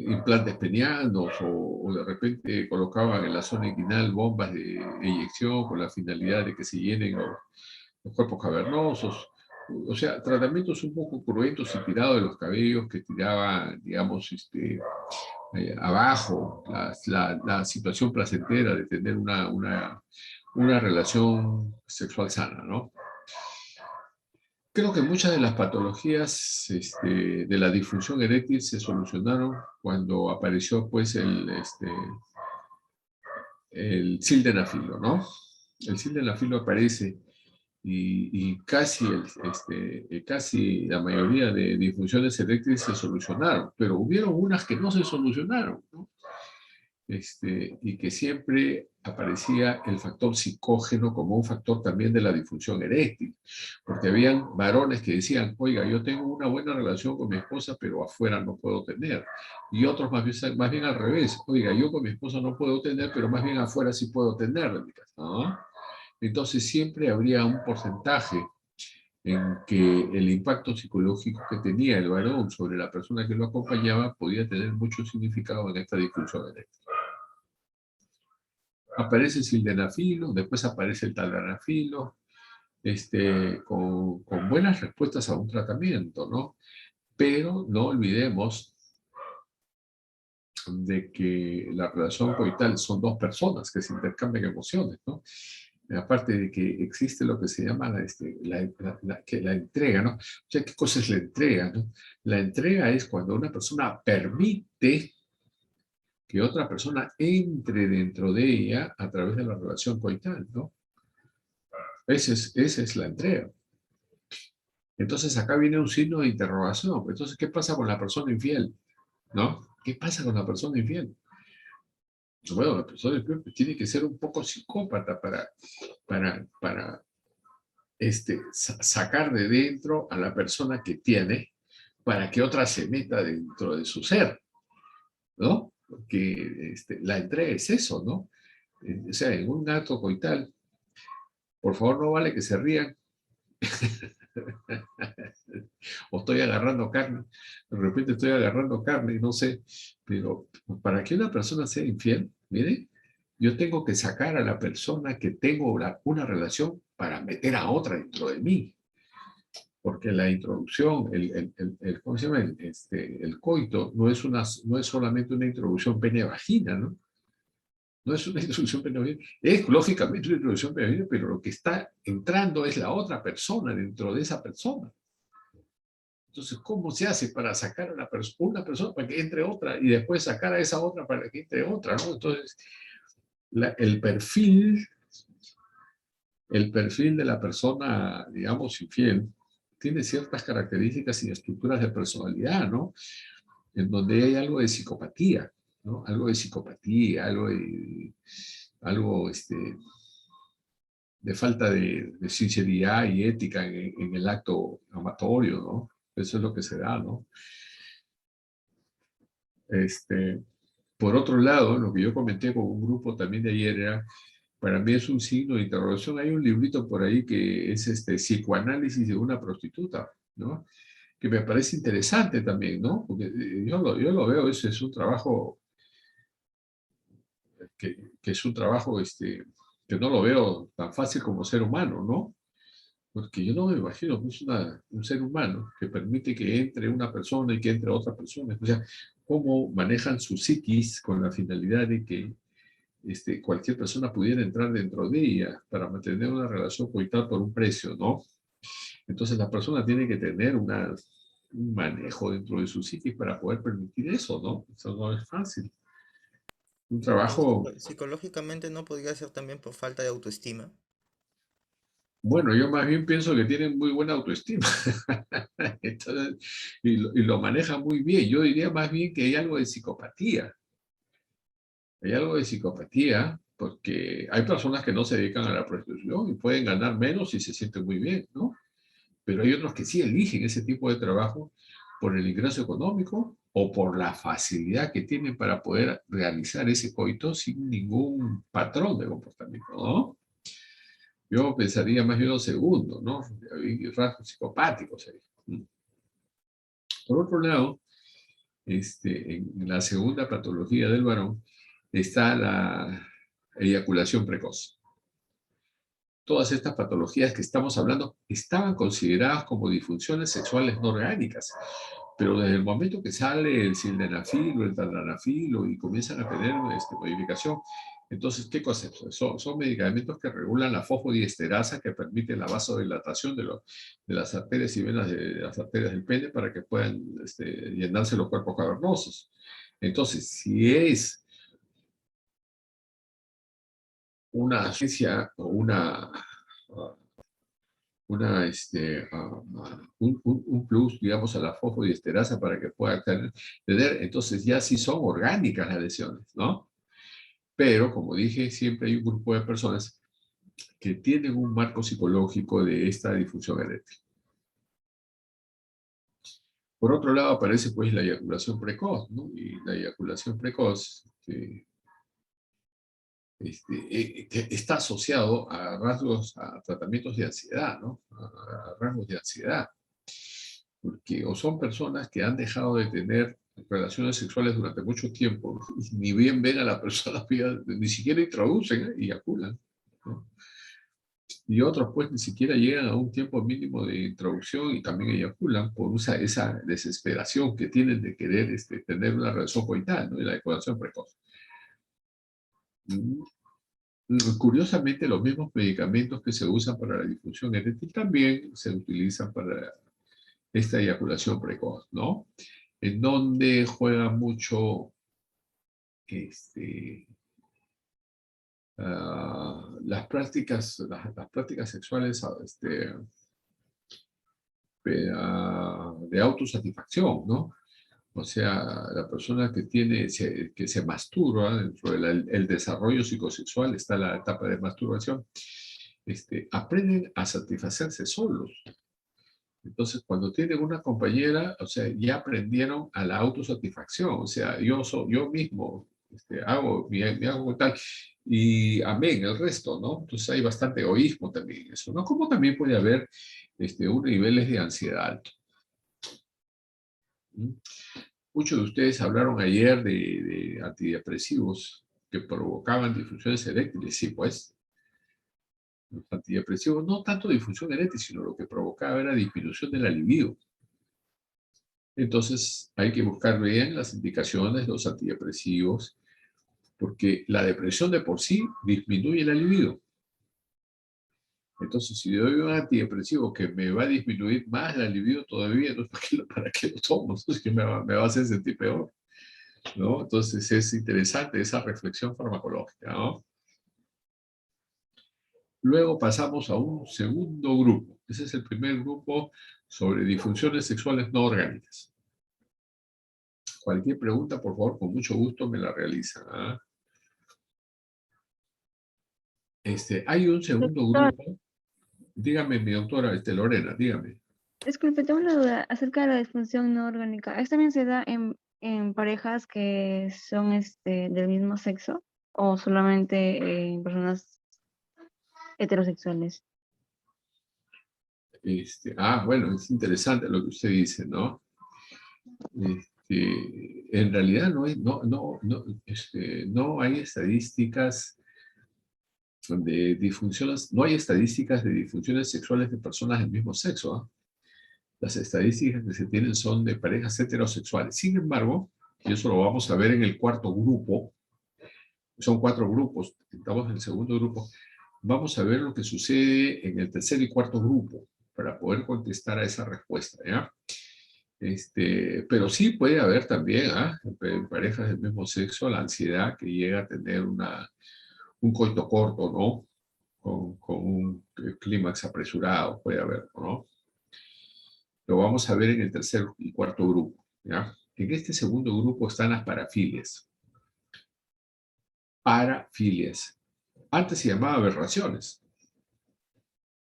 implantes penianos, o de repente colocaban en la zona inguinal bombas de eyección con la finalidad de que se llenen los cuerpos cavernosos. O sea, tratamientos un poco cruentos y tirados de los cabellos que tiraban, digamos, abajo la situación placentera de tener una relación sexual sana, ¿no? Creo que muchas de las patologías de la disfunción eréctil se solucionaron cuando apareció pues el sildenafilo, ¿no? El sildenafilo aparece y casi la mayoría de disfunciones eréctiles se solucionaron, pero hubieron unas que no se solucionaron, ¿no? Y que siempre aparecía el factor psicógeno como un factor también de la disfunción eréctil, porque habían varones que decían, oiga, yo tengo una buena relación con mi esposa, pero afuera no puedo tener, y otros más bien al revés, oiga, yo con mi esposa no puedo tener, pero más bien afuera sí puedo tener, ¿no? Entonces siempre habría un porcentaje en que el impacto psicológico que tenía el varón sobre la persona que lo acompañaba podía tener mucho significado en esta disfunción eréctil. Aparece el sildenafilo, después aparece el taldanafilo, con buenas respuestas a un tratamiento, ¿no? Pero no olvidemos de que la relación coital son dos personas que se intercambian emociones, ¿no? Aparte de que existe lo que se llama la entrega, ¿no? O sea, ¿qué cosa es la entrega, no? La entrega es cuando una persona permite que otra persona entre dentro de ella a través de la relación coital, ¿no? Esa es la entrega. Entonces acá viene un signo de interrogación. Entonces, ¿qué pasa con la persona infiel? ¿No? ¿Qué pasa con la persona infiel? Bueno, la persona infiel tiene que ser un poco psicópata para sacar de dentro a la persona que tiene para que otra se meta dentro de su ser, ¿no? Porque la entrega es eso, ¿no? O sea, en un acto coital, por favor, no vale que se rían, O estoy agarrando carne, de repente estoy agarrando carne, no sé, pero para que una persona sea infiel, mire, yo tengo que sacar a la persona que tengo una relación para meter a otra dentro de mí, porque la introducción, ¿cómo se llama? El coito no es solamente una introducción pene-vagina, ¿no? No es una introducción pene-vagina, es lógicamente una introducción pene-vagina, pero lo que está entrando es la otra persona dentro de esa persona. Entonces, ¿cómo se hace para sacar a una persona para que entre otra y después sacar a esa otra para que entre otra, ¿no? Entonces, el perfil de la persona, digamos, infiel, tiene ciertas características y estructuras de personalidad, ¿no? En donde hay algo de psicopatía, ¿no? Algo de psicopatía, algo de falta de sinceridad y ética en el acto amatorio, ¿no? Eso es lo que se da, ¿no? Por otro lado, lo que yo comenté con un grupo también de ayer era, para mí es un signo de interrogación. Hay un librito por ahí que es psicoanálisis de una prostituta, ¿no? Que me parece interesante también, ¿no? Porque yo lo veo, es un trabajo que es un trabajo que no lo veo tan fácil como ser humano, ¿no? Porque yo no me imagino que es un ser humano que permite que entre una persona y que entre otra persona. O sea, cómo manejan su psiquis con la finalidad de que cualquier persona pudiera entrar dentro de ella para mantener una relación coital por un precio, ¿no? Entonces la persona tiene que tener un manejo dentro de su psiquis para poder permitir eso, ¿no? Eso no es fácil. Un Pero trabajo. psicológicamente no podría ser también por falta de autoestima. Bueno, yo más bien pienso que tienen muy buena autoestima. Entonces, y lo manejan muy bien. Yo diría más bien que hay algo de psicopatía. Hay algo de psicopatía porque hay personas que no se dedican a la prostitución y pueden ganar menos y se sienten muy bien, ¿no? Pero hay otros que sí eligen ese tipo de trabajo por el ingreso económico o por la facilidad que tienen para poder realizar ese coito sin ningún patrón de comportamiento, ¿no? Yo pensaría más bien lo segundo, ¿no? Hay rasgos psicopáticos ahí. Por otro lado, en la segunda patología del varón está la eyaculación precoz. Todas estas patologías que estamos hablando estaban consideradas como disfunciones sexuales no orgánicas, pero desde el momento que sale el sildenafil o el tadalafil y comienzan a tener modificación, entonces, ¿qué cosas? Son medicamentos que regulan la fosfodiesterasa que permite la vasodilatación de las arterias y venas de las arterias del pene para que puedan llenarse los cuerpos cavernosos. Entonces, si es una ciencia o un plus, digamos, a la fosfodiesterasa para que pueda tener, entonces ya sí son orgánicas las lesiones, ¿no? Pero, como dije, siempre hay un grupo de personas que tienen un marco psicológico de esta disfunción eréctil. Por otro lado, aparece pues la eyaculación precoz, ¿no? Y la eyaculación precoz está asociado a tratamientos de ansiedad, ¿no? A rasgos de ansiedad. Porque o son personas que han dejado de tener relaciones sexuales durante mucho tiempo, ni bien ven a la persona, ni siquiera introducen y eyaculan, ¿no? Y otros pues ni siquiera llegan a un tiempo mínimo de introducción y también eyaculan por esa desesperación que tienen de querer tener una relación coital, ¿no? Y la eyaculación precoz. Curiosamente, los mismos medicamentos que se usan para la disfunción eréctil también se utilizan para esta eyaculación precoz, ¿no? En donde juega mucho las prácticas sexuales de autosatisfacción, ¿no? O sea, la persona que se masturba dentro del desarrollo psicosexual, está la etapa de masturbación, aprenden a satisfacerse solos. Entonces, cuando tienen una compañera, o sea, ya aprendieron a la autosatisfacción. O sea, yo mismo me hago tal, y amén, el resto, ¿no? Entonces hay bastante egoísmo también en eso, ¿no? Como también puede haber un niveles de ansiedad alto. ¿Mm? Muchos de ustedes hablaron ayer de antidepresivos que provocaban disfunciones eréctiles, sí, pues. Los antidepresivos, no tanto disfunción eréctil, sino lo que provocaba era disminución de la libido. Entonces hay que buscar bien las indicaciones de los antidepresivos, porque la depresión de por sí disminuye la libido. Entonces, si doy un antidepresivo que me va a disminuir más la libido todavía, no ¿para qué lo tomo? Entonces, que me va a hacer sentir peor, ¿no? Entonces, es interesante esa reflexión farmacológica, ¿no? Luego pasamos a un segundo grupo. Ese es el primer grupo sobre disfunciones sexuales no orgánicas. Cualquier pregunta, por favor, con mucho gusto me la realizan, ¿ah? Hay un segundo Doctor, grupo. Dígame, mi doctora, Lorena, dígame. disculpe, tengo una duda acerca de la disfunción no orgánica. ¿Esto también se da en parejas que son del mismo sexo o solamente en personas heterosexuales? Bueno, es interesante lo que usted dice, ¿no? En realidad no hay estadísticas de disfunciones, no hay estadísticas de disfunciones sexuales de personas del mismo sexo, ¿ah? Las estadísticas que se tienen son de parejas heterosexuales. Sin embargo, y eso lo vamos a ver en el cuarto grupo, son 4 grupos, estamos en el segundo grupo, vamos a ver lo que sucede en el tercer y cuarto grupo para poder contestar a esa respuesta, ¿ya? Pero sí puede haber también, en parejas del mismo sexo, la ansiedad que llega a tener un coito corto, ¿no? Con un clímax apresurado, puede haber, ¿no? Lo vamos a ver en el tercer y cuarto grupo, ¿ya? En este segundo grupo están las parafilias. Parafilias. Antes se llamaba aberraciones.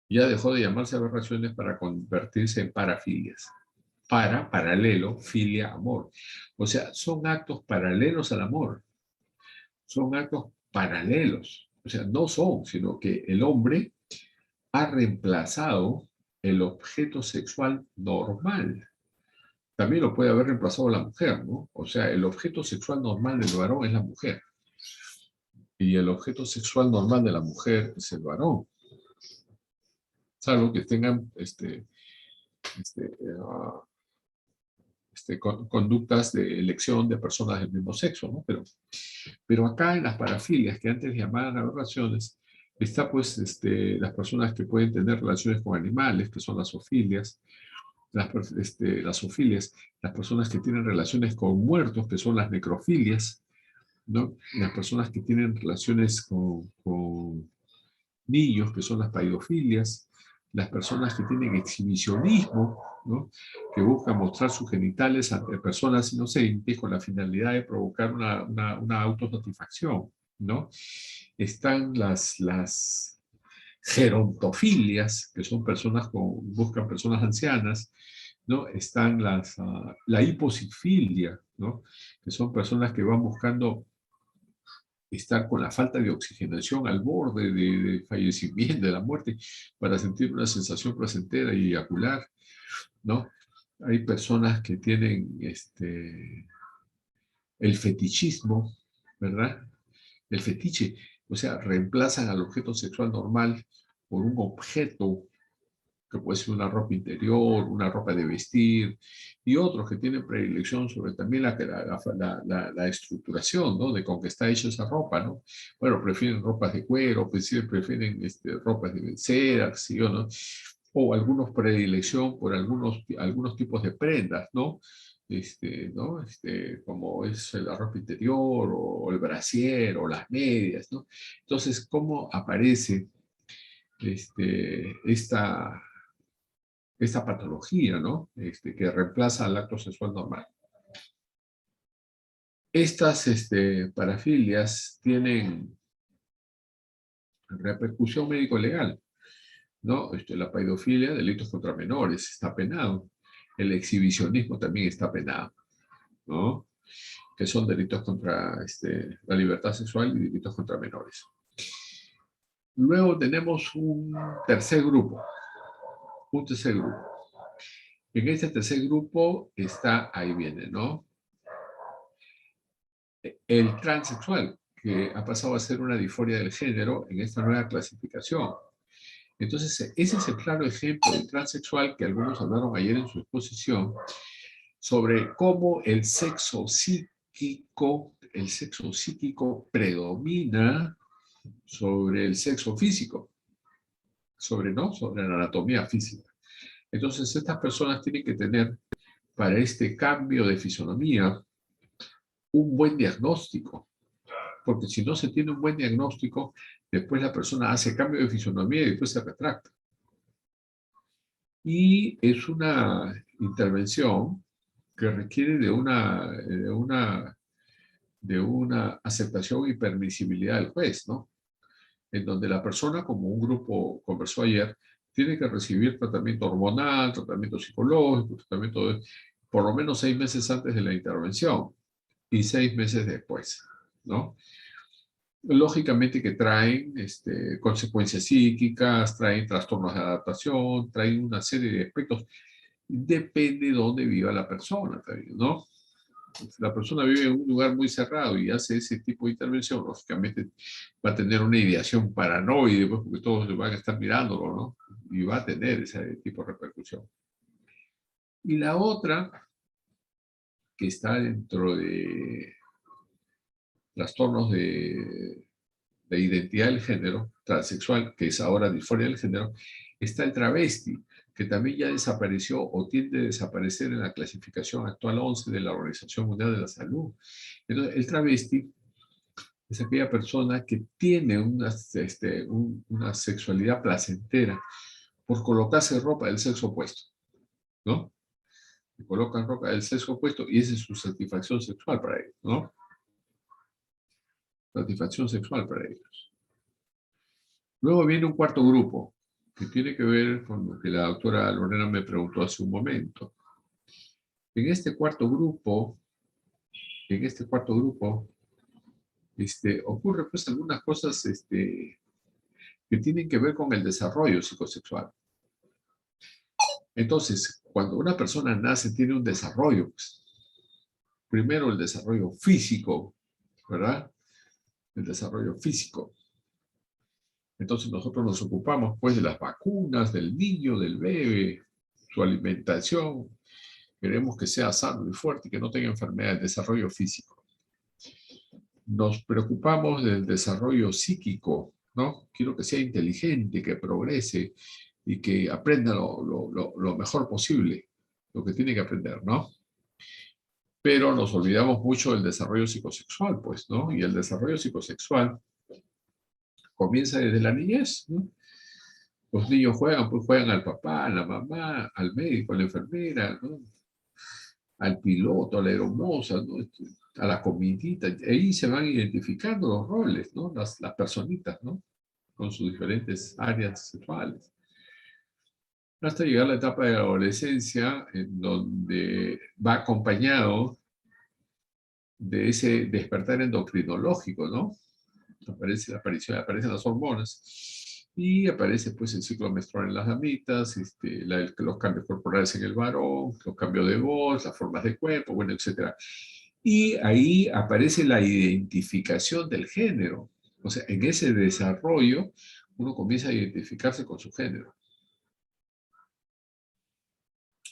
Ya dejó de llamarse aberraciones para convertirse en parafilias. Paralelo, filia, amor. O sea, son actos paralelos al amor. Son actos paralelos. O sea, no son, sino que el hombre ha reemplazado el objeto sexual normal. También lo puede haber reemplazado la mujer, ¿no? O sea, el objeto sexual normal del varón es la mujer. Y el objeto sexual normal de la mujer es el varón. Salvo que tengan conductas de elección de personas del mismo sexo, ¿no? Pero acá en las parafilias, que antes llamaban aberraciones, está pues las personas que pueden tener relaciones con animales, que son las zoofilias, las zoofilias, las personas que tienen relaciones con muertos, que son las necrofilias, ¿no? Las personas que tienen relaciones con niños, que son las paidofilias, las personas que tienen exhibicionismo, ¿no? Que buscan mostrar sus genitales ante personas inocentes con la finalidad de provocar una autosatisfacción, ¿no? Están las gerontofilias, que son personas que buscan personas ancianas, ¿no? Están la hiposifilia, ¿no? Que son personas que van buscando estar con la falta de oxigenación al borde de fallecimiento, de la muerte, para sentir una sensación placentera y eyacular, ¿no? Hay personas que tienen el fetichismo, ¿verdad? El fetiche, o sea, reemplazan al objeto sexual normal por un objeto que puede ser una ropa interior, una ropa de vestir, y otros que tienen predilección sobre también la estructuración, ¿no? De con que está hecha esa ropa, ¿no? Bueno, prefieren ropas de cuero, prefieren ropas de seda, ¿sí o no? O algunos predilección por algunos tipos de prendas, ¿no? ¿No? Como es la ropa interior, o el brasier, o las medias, ¿no? Entonces, ¿cómo aparece esta patología, ¿no? Que reemplaza al acto sexual normal? Estas parafilias tienen repercusión médico-legal, ¿no? La pedofilia, delitos contra menores, está penado. El exhibicionismo también está penado, ¿no? que son delitos contra la libertad sexual y delitos contra menores. Luego tenemos un tercer grupo. En este tercer grupo está, ahí viene, ¿no? El transexual, que ha pasado a ser una disforia del género en esta nueva clasificación. Entonces, ese es el claro ejemplo del transexual que algunos hablaron ayer en su exposición sobre cómo el sexo psíquico predomina sobre el sexo físico, sobre la anatomía física. Entonces, estas personas tienen que tener, para este cambio de fisonomía, un buen diagnóstico. Porque si no se tiene un buen diagnóstico, después la persona hace cambio de fisonomía y después se retracta. Y es una intervención que requiere de una aceptación y permisibilidad del juez, ¿no? En donde la persona, como un grupo conversó ayer, tiene que recibir tratamiento hormonal, tratamiento psicológico, tratamiento por lo menos 6 meses antes de la intervención y 6 meses después, ¿no? Lógicamente que traen consecuencias psíquicas, traen trastornos de adaptación, traen una serie de aspectos. Depende de dónde viva la persona también, ¿no? Si la persona vive en un lugar muy cerrado y hace ese tipo de intervención, lógicamente va a tener una ideación paranoide, pues, porque todos van a estar mirándolo, ¿no? Y va a tener ese tipo de repercusión. Y la otra, que está dentro de trastornos de identidad del género, transexual, que es ahora disforia del género, está el travesti, que también ya desapareció o tiende a desaparecer en la clasificación actual 11 de la Organización Mundial de la Salud. Entonces, el travesti es aquella persona que tiene una sexualidad placentera por colocarse ropa del sexo opuesto, ¿no? Se colocan ropa del sexo opuesto y esa es su satisfacción sexual para ellos, ¿no? Satisfacción sexual para ellos. Luego viene un cuarto grupo, que tiene que ver con lo que la doctora Lorena me preguntó hace un momento. En este cuarto grupo, ocurre pues algunas cosas que tienen que ver con el desarrollo psicosexual. Entonces, cuando una persona nace, tiene un desarrollo, pues, primero el desarrollo físico, ¿verdad? El desarrollo físico. Entonces nosotros nos ocupamos pues de las vacunas, del niño, del bebé, su alimentación. Queremos que sea sano y fuerte y que no tenga enfermedades, desarrollo físico. Nos preocupamos del desarrollo psíquico, ¿no? Quiero que sea inteligente, que progrese y que aprenda lo mejor posible, lo que tiene que aprender, ¿no? Pero nos olvidamos mucho del desarrollo psicosexual, pues, ¿no? Y el desarrollo psicosexual comienza desde la niñez, ¿no? Los niños juegan, pues juegan al papá, a la mamá, al médico, a la enfermera, ¿no? Al piloto, a la hermosa, ¿no? A la comidita. Ahí se van identificando los roles, ¿no? Las personitas, ¿no? Con sus diferentes áreas sexuales. Hasta llegar a la etapa de la adolescencia, en donde va acompañado de ese despertar endocrinológico, ¿no? Aparecen las hormonas y aparece pues el ciclo menstrual en las damitas, los cambios corporales en el varón, los cambios de voz, las formas de cuerpo, bueno, etc. Y ahí aparece la identificación del género. O sea, en ese desarrollo uno comienza a identificarse con su género.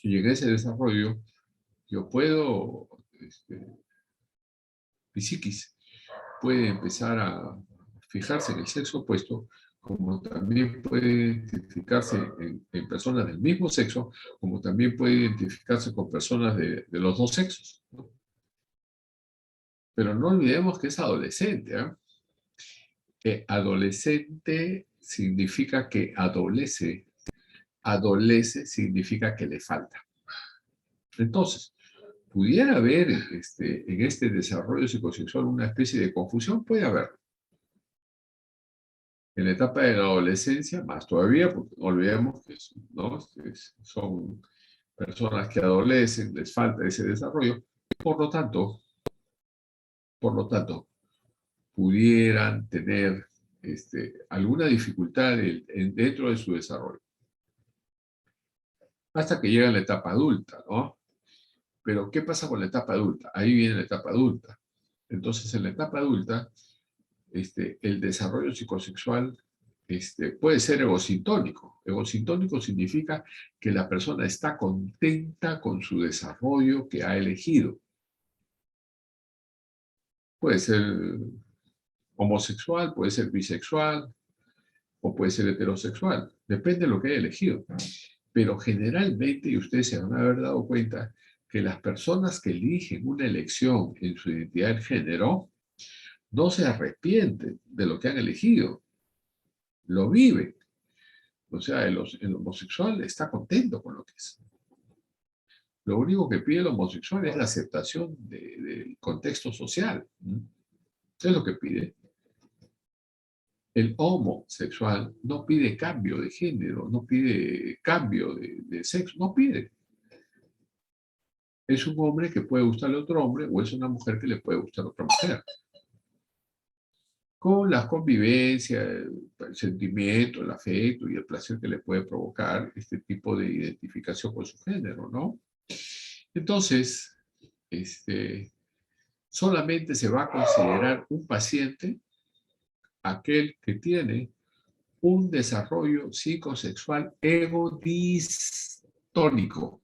Y en ese desarrollo yo puedo, mi psiquis puede empezar a fijarse en el sexo opuesto, como también puede identificarse en personas del mismo sexo, como también puede identificarse con personas de los dos sexos, ¿no? Pero no olvidemos que es adolescente, ¿eh? Que adolescente significa que adolece. Adolece significa que le falta. Entonces, pudiera haber en este desarrollo psicosexual una especie de confusión, puede haber. En la etapa de la adolescencia, más todavía, porque no olvidemos que ¿no? Son personas que adolecen, les falta ese desarrollo. Por lo tanto, Por lo tanto, pudieran tener alguna dificultad dentro de su desarrollo. Hasta que llegan a la etapa adulta, ¿no? Pero, ¿qué pasa con la etapa adulta? Ahí viene la etapa adulta. Entonces, en la etapa adulta, el desarrollo psicosexual puede ser egosintónico. Egosintónico significa que la persona está contenta con su desarrollo que ha elegido. Puede ser homosexual, puede ser bisexual, o puede ser heterosexual. Depende de lo que haya elegido. Pero generalmente, y ustedes se van a haber dado cuenta, que las personas que eligen una elección en su identidad de género no se arrepienten de lo que han elegido. Lo viven. O sea, el homosexual está contento con lo que es. Lo único que pide el homosexual es la aceptación del contexto social. Es lo que pide. El homosexual no pide cambio de género, no pide cambio de sexo, no pide. Es un hombre que puede gustarle a otro hombre o es una mujer que le puede gustar a otra mujer. Con la convivencia, el sentimiento, el afecto y el placer que le puede provocar este tipo de identificación con su género, ¿no? Entonces, solamente se va a considerar un paciente aquel que tiene un desarrollo psicosexual egodistónico.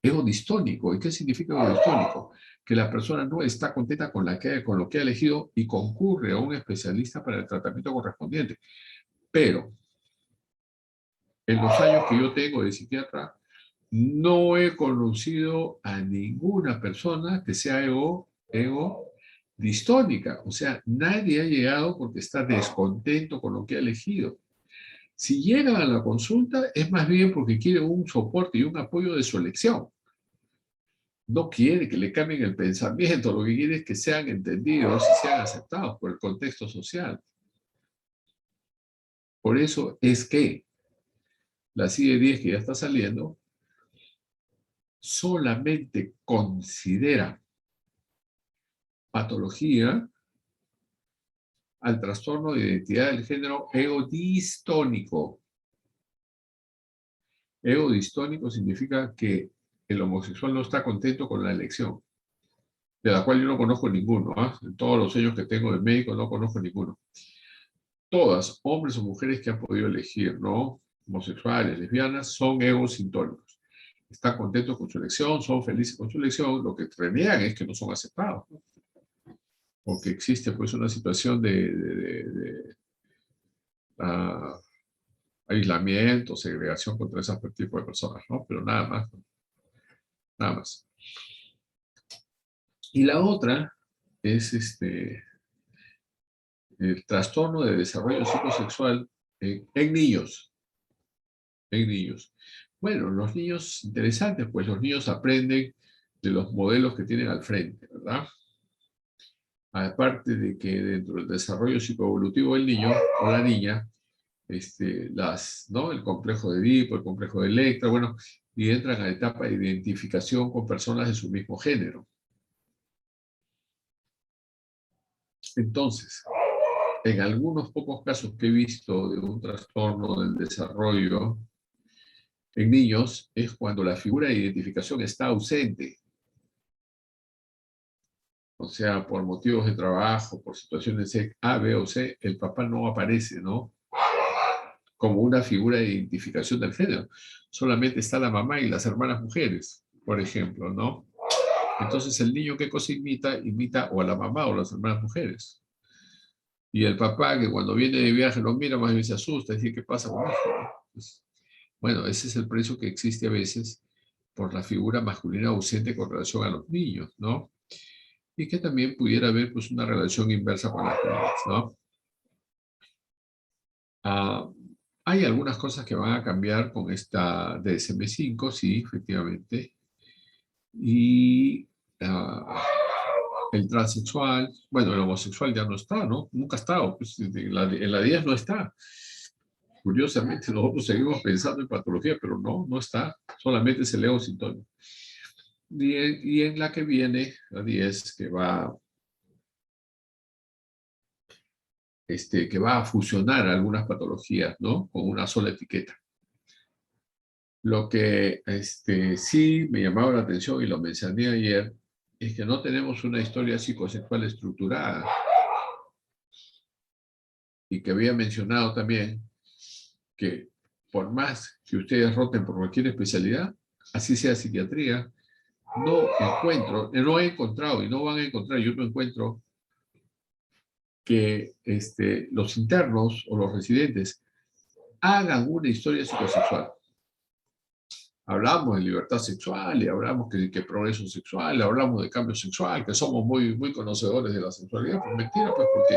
Egodistónico. ¿Y qué significa egodistónico? Que la persona no está contenta con lo que ha elegido y concurre a un especialista para el tratamiento correspondiente. Pero, en los años que yo tengo de psiquiatra, no he conocido a ninguna persona que sea egodistónica. O sea, nadie ha llegado porque está descontento con lo que ha elegido. Si llega a la consulta, es más bien porque quiere un soporte y un apoyo de su elección. No quiere que le cambien el pensamiento, lo que quiere es que sean entendidos y sean aceptados por el contexto social. Por eso es que la CIE-10 que ya está saliendo solamente considera patología al trastorno de identidad del género egodistónico. Egodistónico significa que el homosexual no está contento con la elección, de la cual yo no conozco ninguno. En todos los años que tengo de médico no conozco ninguno. Todas, hombres o mujeres que han podido elegir, ¿no? Homosexuales, lesbianas, son egosintónicos. Están contentos con su elección, son felices con su elección, lo que reniegan es que no son aceptados, ¿no? O que existe pues una situación de aislamiento, segregación contra ese tipo de personas, ¿no? Pero nada más, ¿no? Nada más. Y la otra es el trastorno de desarrollo psicosexual en niños. En niños. Bueno, los niños, interesante, pues los niños aprenden de los modelos que tienen al frente, ¿verdad? Aparte de que dentro del desarrollo psicoevolutivo del niño o la niña, ¿no? El complejo de Edipo, el complejo de Electra, bueno, y entran a la etapa de identificación con personas de su mismo género. Entonces, en algunos pocos casos que he visto de un trastorno del desarrollo en niños, es cuando la figura de identificación está ausente. O sea, por motivos de trabajo, por situaciones A, B o C, el papá no aparece, ¿no? Como una figura de identificación del género. Solamente está la mamá y las hermanas mujeres, por ejemplo, ¿no? Entonces, el niño, ¿qué cosa imita? Imita o a la mamá o a las hermanas mujeres. Y el papá, que cuando viene de viaje lo mira, más bien se asusta, dice, ¿qué pasa con esto? Pues, bueno, ese es el precio que existe a veces por la figura masculina ausente con relación a los niños, ¿no? Y que también pudiera haber pues una relación inversa con las niñas, ¿no? Hay algunas cosas que van a cambiar con esta DSM-5, sí, efectivamente. Y el transexual, bueno, el homosexual ya no está, ¿no? Nunca ha estado, pues, en la 10 no está. Curiosamente, nosotros seguimos pensando en patología, pero no está. Solamente es el egosintónico. Y en la que viene, la 10, que va a fusionar algunas patologías, ¿no? Con una sola etiqueta. Lo que sí me llamaba la atención y lo mencioné ayer, es que no tenemos una historia psicosexual estructurada. Y que había mencionado también que por más que ustedes roten por cualquier especialidad, así sea psiquiatría, no he encontrado y no van a encontrar, yo no encuentro que los internos o los residentes hagan una historia psicosexual. Hablamos de libertad sexual y hablamos que progreso sexual, hablamos de cambio sexual, que somos muy, muy conocedores de la sexualidad. Pues mentira, pues, porque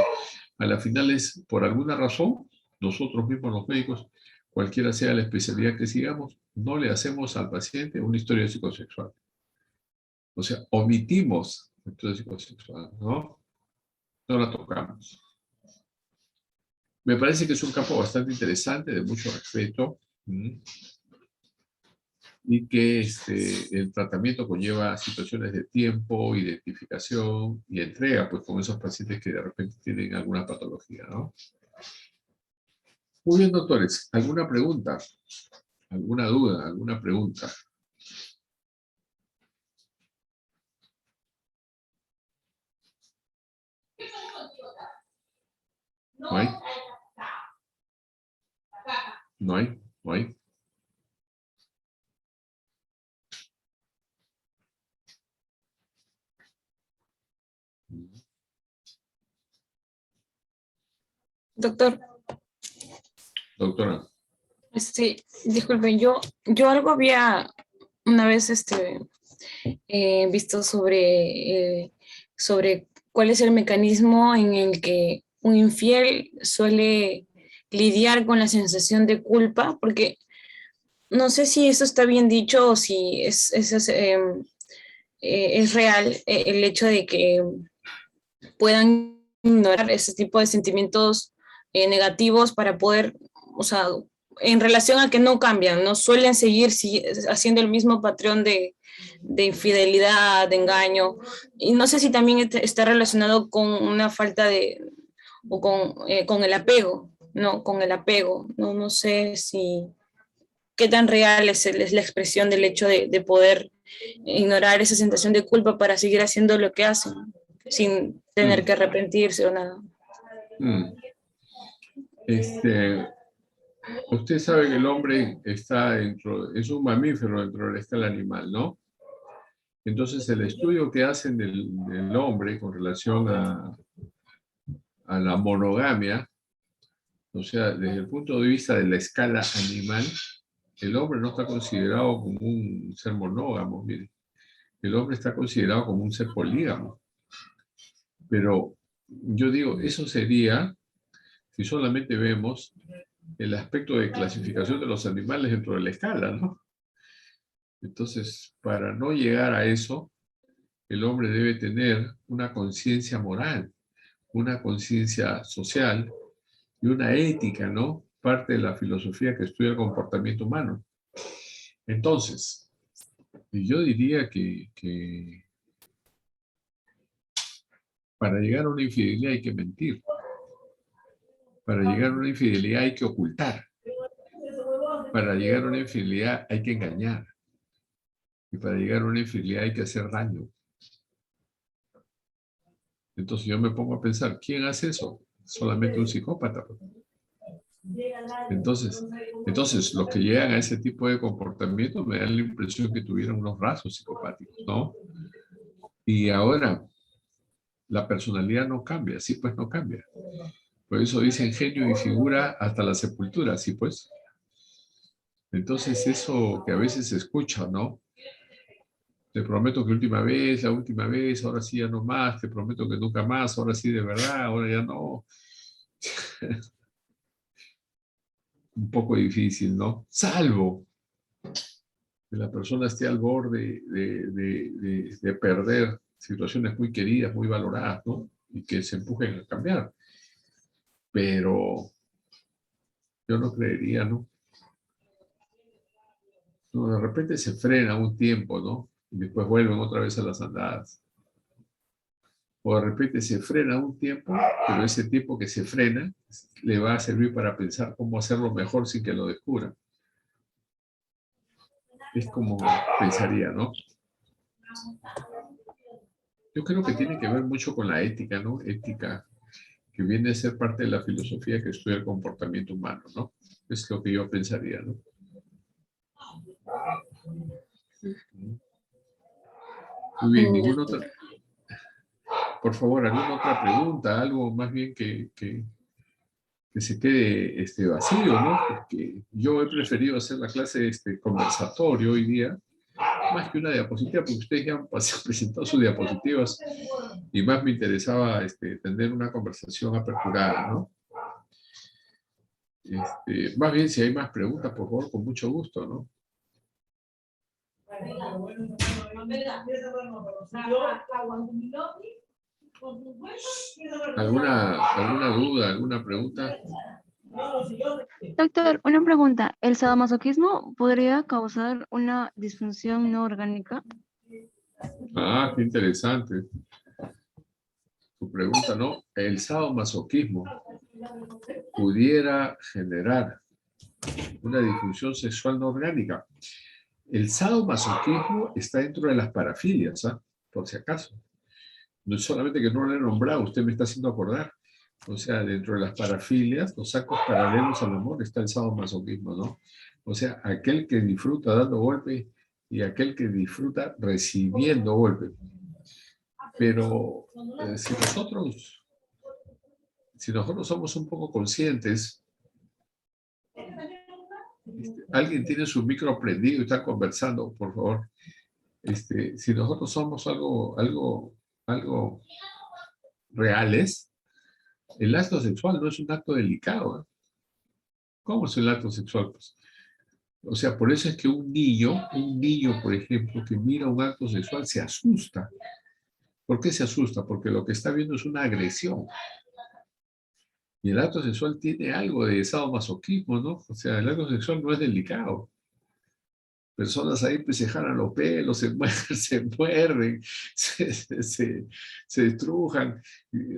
a la final es, por alguna razón, nosotros mismos los médicos, cualquiera sea la especialidad que sigamos, no le hacemos al paciente una historia psicosexual. O sea, omitimos la historia psicosexual, ¿no? No la tocamos. Me parece que es un campo bastante interesante, de mucho respeto. Y que el tratamiento conlleva situaciones de tiempo, identificación y entrega, pues con esos pacientes que de repente tienen alguna patología, ¿no? Muy bien, doctores, ¿alguna pregunta? ¿Alguna duda? ¿Alguna pregunta? ¿No hay? ¿No hay? ¿No hay? Doctor, Doctora. disculpen, yo algo había una vez visto sobre cuál es el mecanismo en el que un infiel suele lidiar con la sensación de culpa, porque no sé si eso está bien dicho o si es real el hecho de que puedan ignorar ese tipo de sentimientos negativos para poder, o sea, en relación a que no cambian, no suelen seguir haciendo el mismo patrón de infidelidad, de engaño, y no sé si también está relacionado con una falta o con el apego, ¿no? Con el apego, no sé si, qué tan real es la expresión del hecho de poder ignorar esa sensación de culpa para seguir haciendo lo que hacen, sin tener que arrepentirse o nada. Usted sabe que el hombre es un mamífero dentro de la escala animal, ¿no? Entonces, el estudio que hacen del hombre con relación a la monogamia, o sea, desde el punto de vista de la escala animal, el hombre no está considerado como un ser monógamo, mire. El hombre está considerado como un ser polígamo. Pero yo digo, eso sería si solamente vemos el aspecto de clasificación de los animales dentro de la escala, ¿no? Entonces, para no llegar a eso, el hombre debe tener una conciencia moral, una conciencia social y una ética, ¿no? Parte de la filosofía que estudia el comportamiento humano. Entonces, yo diría que para llegar a una infidelidad hay que mentir. Para llegar a una infidelidad hay que ocultar. Para llegar a una infidelidad hay que engañar. Y para llegar a una infidelidad hay que hacer daño. Entonces yo me pongo a pensar, ¿quién hace eso? Solamente un psicópata. Entonces, los que llegan a ese tipo de comportamiento me dan la impresión que tuvieron unos rasgos psicopáticos, ¿no? Y ahora, la personalidad no cambia, sí, pues no cambia. Por eso dicen genio y figura hasta la sepultura, sí, pues. Entonces, eso que a veces se escucha, ¿no? Te prometo que la última vez, ahora sí ya no más, te prometo que nunca más, ahora sí de verdad, ahora ya no. Un poco difícil, ¿no? Salvo que la persona esté al borde de perder situaciones muy queridas, muy valoradas, ¿no? Y que se empujen a cambiar. Pero yo no creería, ¿no? No, de repente se frena un tiempo, ¿no? y después vuelven otra vez a las andadas. O de repente se frena un tiempo, pero ese tiempo que se frena le va a servir para pensar cómo hacerlo mejor sin que lo descubran. Es como pensaría, ¿no? Yo creo que tiene que ver mucho con la ética, ¿no? Ética que viene a ser parte de la filosofía que estudia el comportamiento humano, ¿no? Es lo que yo pensaría, ¿no? Muy bien, ninguna otra. Por favor, ¿alguna otra pregunta? Algo más bien que se quede vacío, ¿no? Porque yo he preferido hacer la clase conversatorio hoy día, más que una diapositiva, porque ustedes ya han presentado sus diapositivas y más me interesaba tener una conversación aperturada, ¿no? Más bien, si hay más preguntas, por favor, con mucho gusto, ¿no? ¿Alguna duda, alguna pregunta? Doctor, una pregunta. ¿El sadomasoquismo podría causar una disfunción no orgánica? Ah, qué interesante. Tu pregunta, ¿no? El sadomasoquismo pudiera generar una disfunción sexual no orgánica. El sadomasoquismo está dentro de las parafilias, ¿ah? Por si acaso. No es solamente que no lo he nombrado, usted me está haciendo acordar. O sea, dentro de las parafilias, los actos paralelos al amor, está el sadomasoquismo, ¿no? O sea, aquel que disfruta dando golpes y aquel que disfruta recibiendo golpes. Pero si nosotros somos un poco conscientes, alguien tiene su micro prendido y está conversando, por favor. Si nosotros somos algo reales, el acto sexual no es un acto delicado, ¿eh? ¿Cómo es el acto sexual? Pues, o sea, por eso es que un niño, por ejemplo, que mira un acto sexual se asusta. ¿Por qué se asusta? Porque lo que está viendo es una agresión. Y el acto sexual tiene algo de sadomasoquismo, ¿no? O sea, el acto sexual no es delicado. Personas ahí pues se jalan los pelos, se muerden, se estrujan.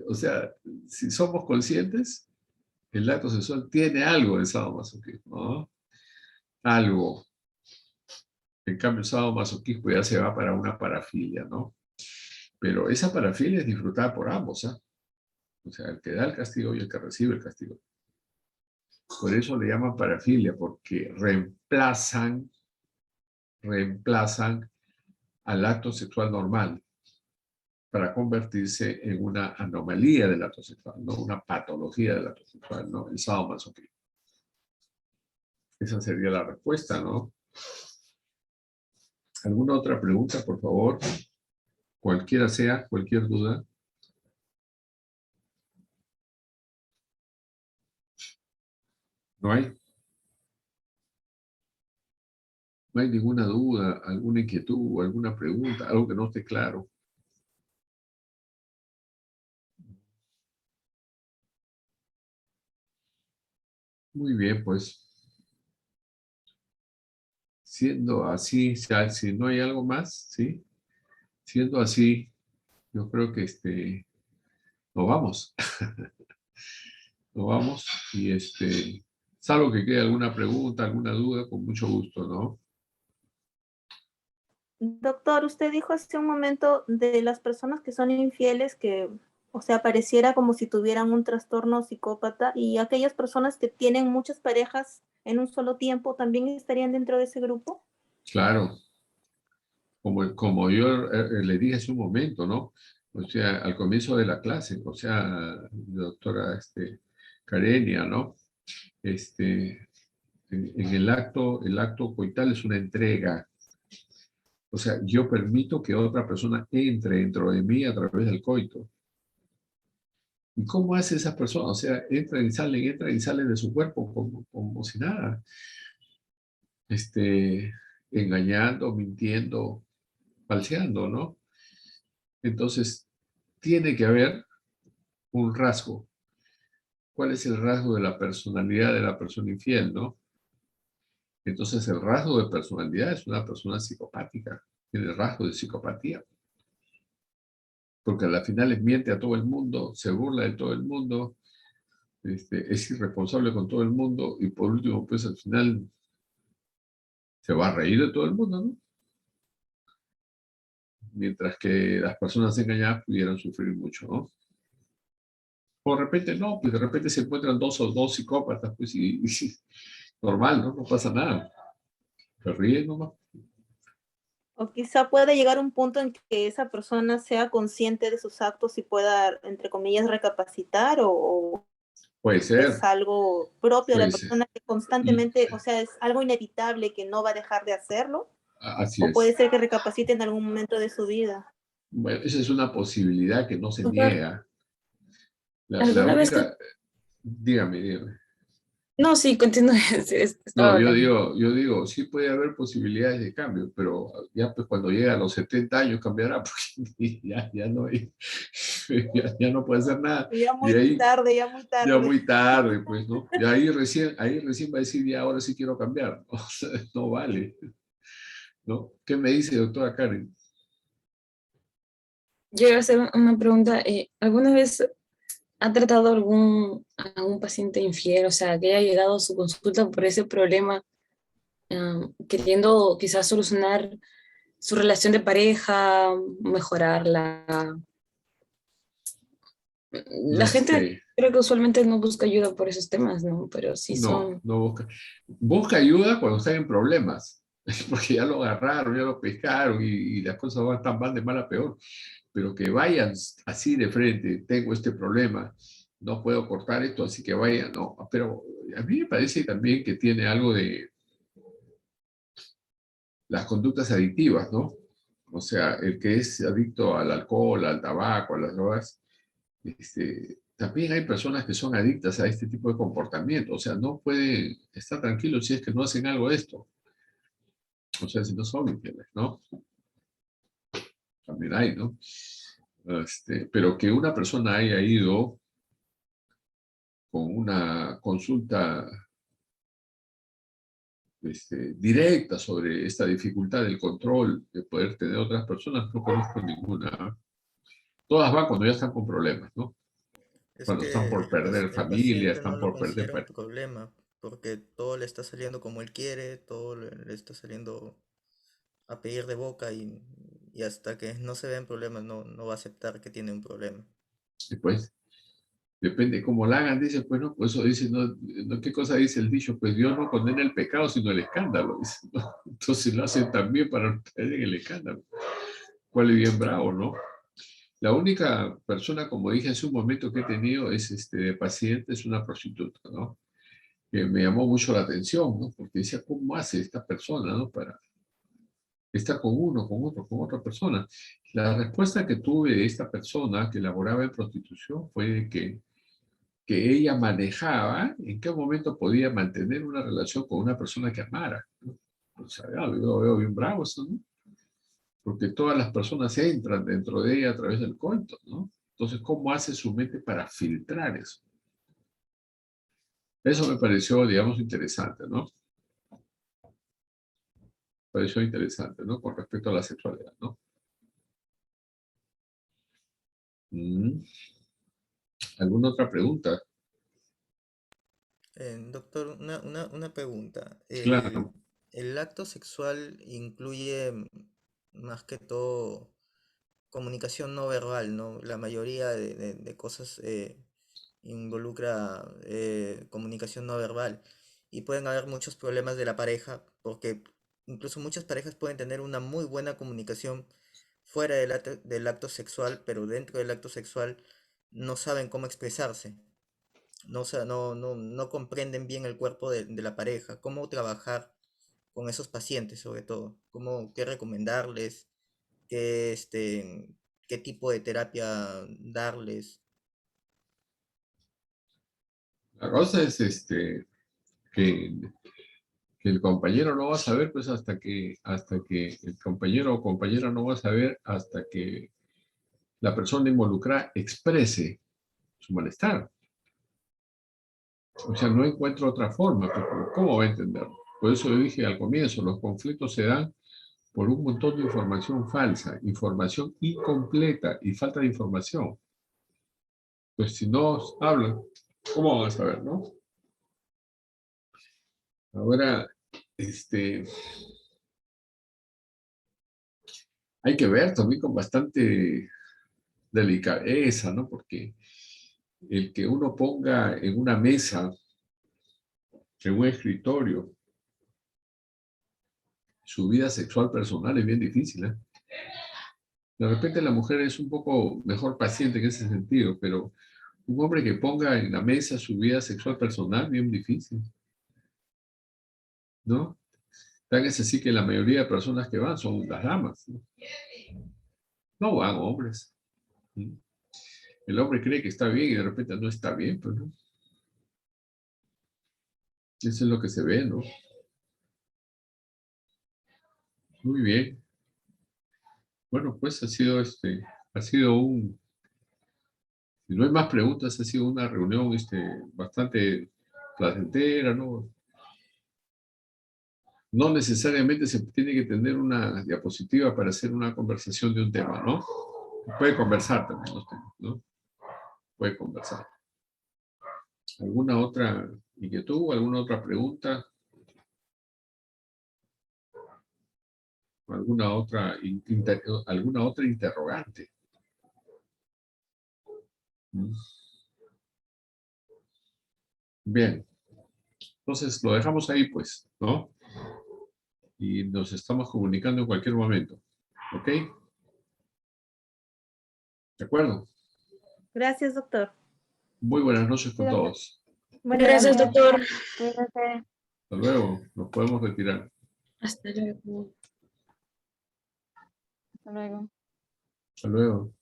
O sea, si somos conscientes, el acto sexual tiene algo de sadomasoquismo, ¿no? Algo. En cambio, el sadomasoquismo ya se va para una parafilia, ¿no? Pero esa parafilia es disfrutada por ambos, ¿ah? O sea, el que da el castigo y el que recibe el castigo. Por eso le llaman parafilia, porque reemplazan al acto sexual normal para convertirse en una anomalía del acto sexual, ¿no? Una patología del acto sexual, ¿no? El sadomasoquismo. Esa sería la respuesta, ¿no? ¿Alguna otra pregunta, por favor? Cualquiera sea, cualquier duda. ¿No hay? ¿No hay ninguna duda, alguna inquietud, alguna pregunta, algo que no esté claro? Muy bien, pues. Siendo así, si no hay algo más, ¿sí? Siendo así, yo creo que nos vamos. Nos vamos y salvo que quede alguna pregunta, alguna duda, con mucho gusto, ¿no? Doctor, usted dijo hace un momento de las personas que son infieles que, o sea, pareciera como si tuvieran un trastorno psicópata y aquellas personas que tienen muchas parejas en un solo tiempo también estarían dentro de ese grupo. Claro, como yo le dije hace un momento, ¿no? O sea, al comienzo de la clase, o sea, doctora Karenia, ¿no? En el acto coital es una entrega. O sea, yo permito que otra persona entre dentro de mí a través del coito. ¿Y cómo hace esa persona? O sea, entran y salen de su cuerpo como si nada. Engañando, mintiendo, falseando, ¿no? Entonces, tiene que haber un rasgo. ¿Cuál es el rasgo de la personalidad de la persona infiel, no? Entonces, el rasgo de personalidad es una persona psicopática. tiene rasgos de psicopatía. Porque al final miente a todo el mundo, se burla de todo el mundo, es irresponsable con todo el mundo y por último, pues al final se va a reír de todo el mundo, ¿no? Mientras que las personas engañadas pudieran sufrir mucho, ¿no? O de repente no, pues de repente se encuentran dos psicópatas, pues y normal, ¿no? No pasa nada. Se ríen nomás. O quizá pueda llegar un punto en que esa persona sea consciente de sus actos y pueda, entre comillas, recapacitar o Puede es ser, algo propio de la puede ser. persona que Y constantemente, o sea, es algo inevitable que no va a dejar de hacerlo, así o puede es. ser que recapacite en algún momento de su vida. Bueno, esa es una posibilidad que no se Doctor, niega. La ¿alguna vez única, dígame. No, sí, continúe, sí, estaba No, yo hablando. digo, yo digo, sí puede haber posibilidades de cambio, pero ya pues cuando llega a los 70 años cambiará, porque ya no hay, ya no puede hacer nada. Ya Y muy ahí, tarde, ya muy ya tarde. muy tarde, pues, ¿no? Y ahí recién va a decir, ya ahora sí quiero cambiar. O sea, no vale, ¿no? ¿Qué me dice, doctora Karen? Yo iba a hacer una pregunta. ¿Alguna vez ha tratado a un paciente infiel, o sea, que haya llegado a su consulta por ese problema, queriendo quizás solucionar su relación de pareja, mejorarla? La gente Este, creo que usualmente no busca ayuda por esos temas, ¿no? Pero sí no, son... no busca. Busca ayuda cuando está en problemas, porque ya lo agarraron, ya lo pescaron y las cosas van de mal a peor. Pero que vayan así de frente, tengo este problema, no puedo cortar esto, así que vayan, no. Pero a mí me parece también que tiene algo de las conductas adictivas, ¿no? O sea, el que es adicto al alcohol, al tabaco, a las drogas, también hay personas que son adictas a este tipo de comportamiento. O sea, no pueden estar tranquilos si es que no hacen algo de esto. O sea, si no son infieles, ¿no? También hay, ¿no? Pero que una persona haya ido con una consulta directa sobre esta dificultad del control de poder tener otras personas, no conozco ninguna. Todas van cuando ya están con problemas, ¿no? Es Cuando están que por perder el familia, paciente no están lo por perder... considera un problema, porque todo le está saliendo como él quiere, todo le está saliendo a pedir de boca y hasta que no se vean problemas no va a aceptar que tiene un problema. Después, depende cómo la hagan, dice, pues no, pues eso dice, no, ¿qué cosa dice el dicho? Pues Dios no condena el pecado, sino el escándalo, dice, ¿no? Entonces lo hacen también para no caer en el escándalo. ¿Cuál es bien bravo, no? La única persona, como dije hace un momento, que he tenido es de paciente, es una prostituta, ¿no? Que me llamó mucho la atención, ¿no? Porque decía, ¿cómo hace esta persona, ¿no? Para estar con uno, con otro, con otra persona. La respuesta que tuve de esta persona que laboraba en prostitución fue que ella manejaba en qué momento podía mantener una relación con una persona que amara, ¿no? O sea, ya, yo lo veo bien bravo eso, ¿no? Porque todas las personas entran dentro de ella a través del coito, ¿no? Entonces, ¿cómo hace su mente para filtrar eso? Eso me pareció, digamos, interesante, ¿no? Pareció interesante, ¿no? Con respecto a la sexualidad, ¿no? Mm. ¿Alguna otra pregunta? Doctor, una pregunta. Claro. El acto sexual incluye más que todo comunicación no verbal, ¿no? La mayoría de cosas involucra comunicación no verbal y pueden haber muchos problemas de la pareja porque incluso muchas parejas pueden tener una muy buena comunicación fuera del acto sexual, pero dentro del acto sexual no saben cómo expresarse, no comprenden bien el cuerpo de la pareja, cómo trabajar con esos pacientes sobre todo, qué recomendarles, qué, qué tipo de terapia darles. La cosa es que, que el compañero no va a saber, pues, hasta que el compañero o compañera no va a saber hasta que la persona involucrada exprese su malestar. O sea, no encuentro otra forma, porque ¿cómo va a entenderlo? Por eso yo dije al comienzo, los conflictos se dan por un montón de información falsa, información incompleta y falta de información. Pues si no hablan, ¿cómo van a saber, no? Ahora, hay que ver también con bastante delicadeza, ¿no? Porque el que uno ponga en una mesa, en un escritorio, su vida sexual personal es bien difícil, ¿eh? De repente la mujer es un poco mejor paciente en ese sentido, pero un hombre que ponga en la mesa su vida sexual personal, bien difícil, ¿no? Tan es así que la mayoría de personas que van son las damas, ¿no? No van hombres. ¿Sí? El hombre cree que está bien y de repente no está bien, pues, ¿no? Eso es lo que se ve, ¿no? Muy bien. Bueno, pues ha sido si no hay más preguntas, ha sido una reunión bastante placentera, ¿no? No necesariamente se tiene que tener una diapositiva para hacer una conversación de un tema, ¿no? Puede conversar también los temas, ¿no? Puede conversar. ¿Alguna otra inquietud? ¿Alguna otra pregunta? ¿Alguna otra, alguna otra interrogante? ¿Mm? Bien. Entonces lo dejamos ahí, pues, ¿no? Y nos estamos comunicando en cualquier momento. ¿Ok? ¿De acuerdo? Gracias, doctor. Muy buenas noches con todos. Buenas Gracias, noches. doctor. Cuídate. Hasta luego. Nos podemos retirar. Hasta luego. Hasta luego. Hasta luego.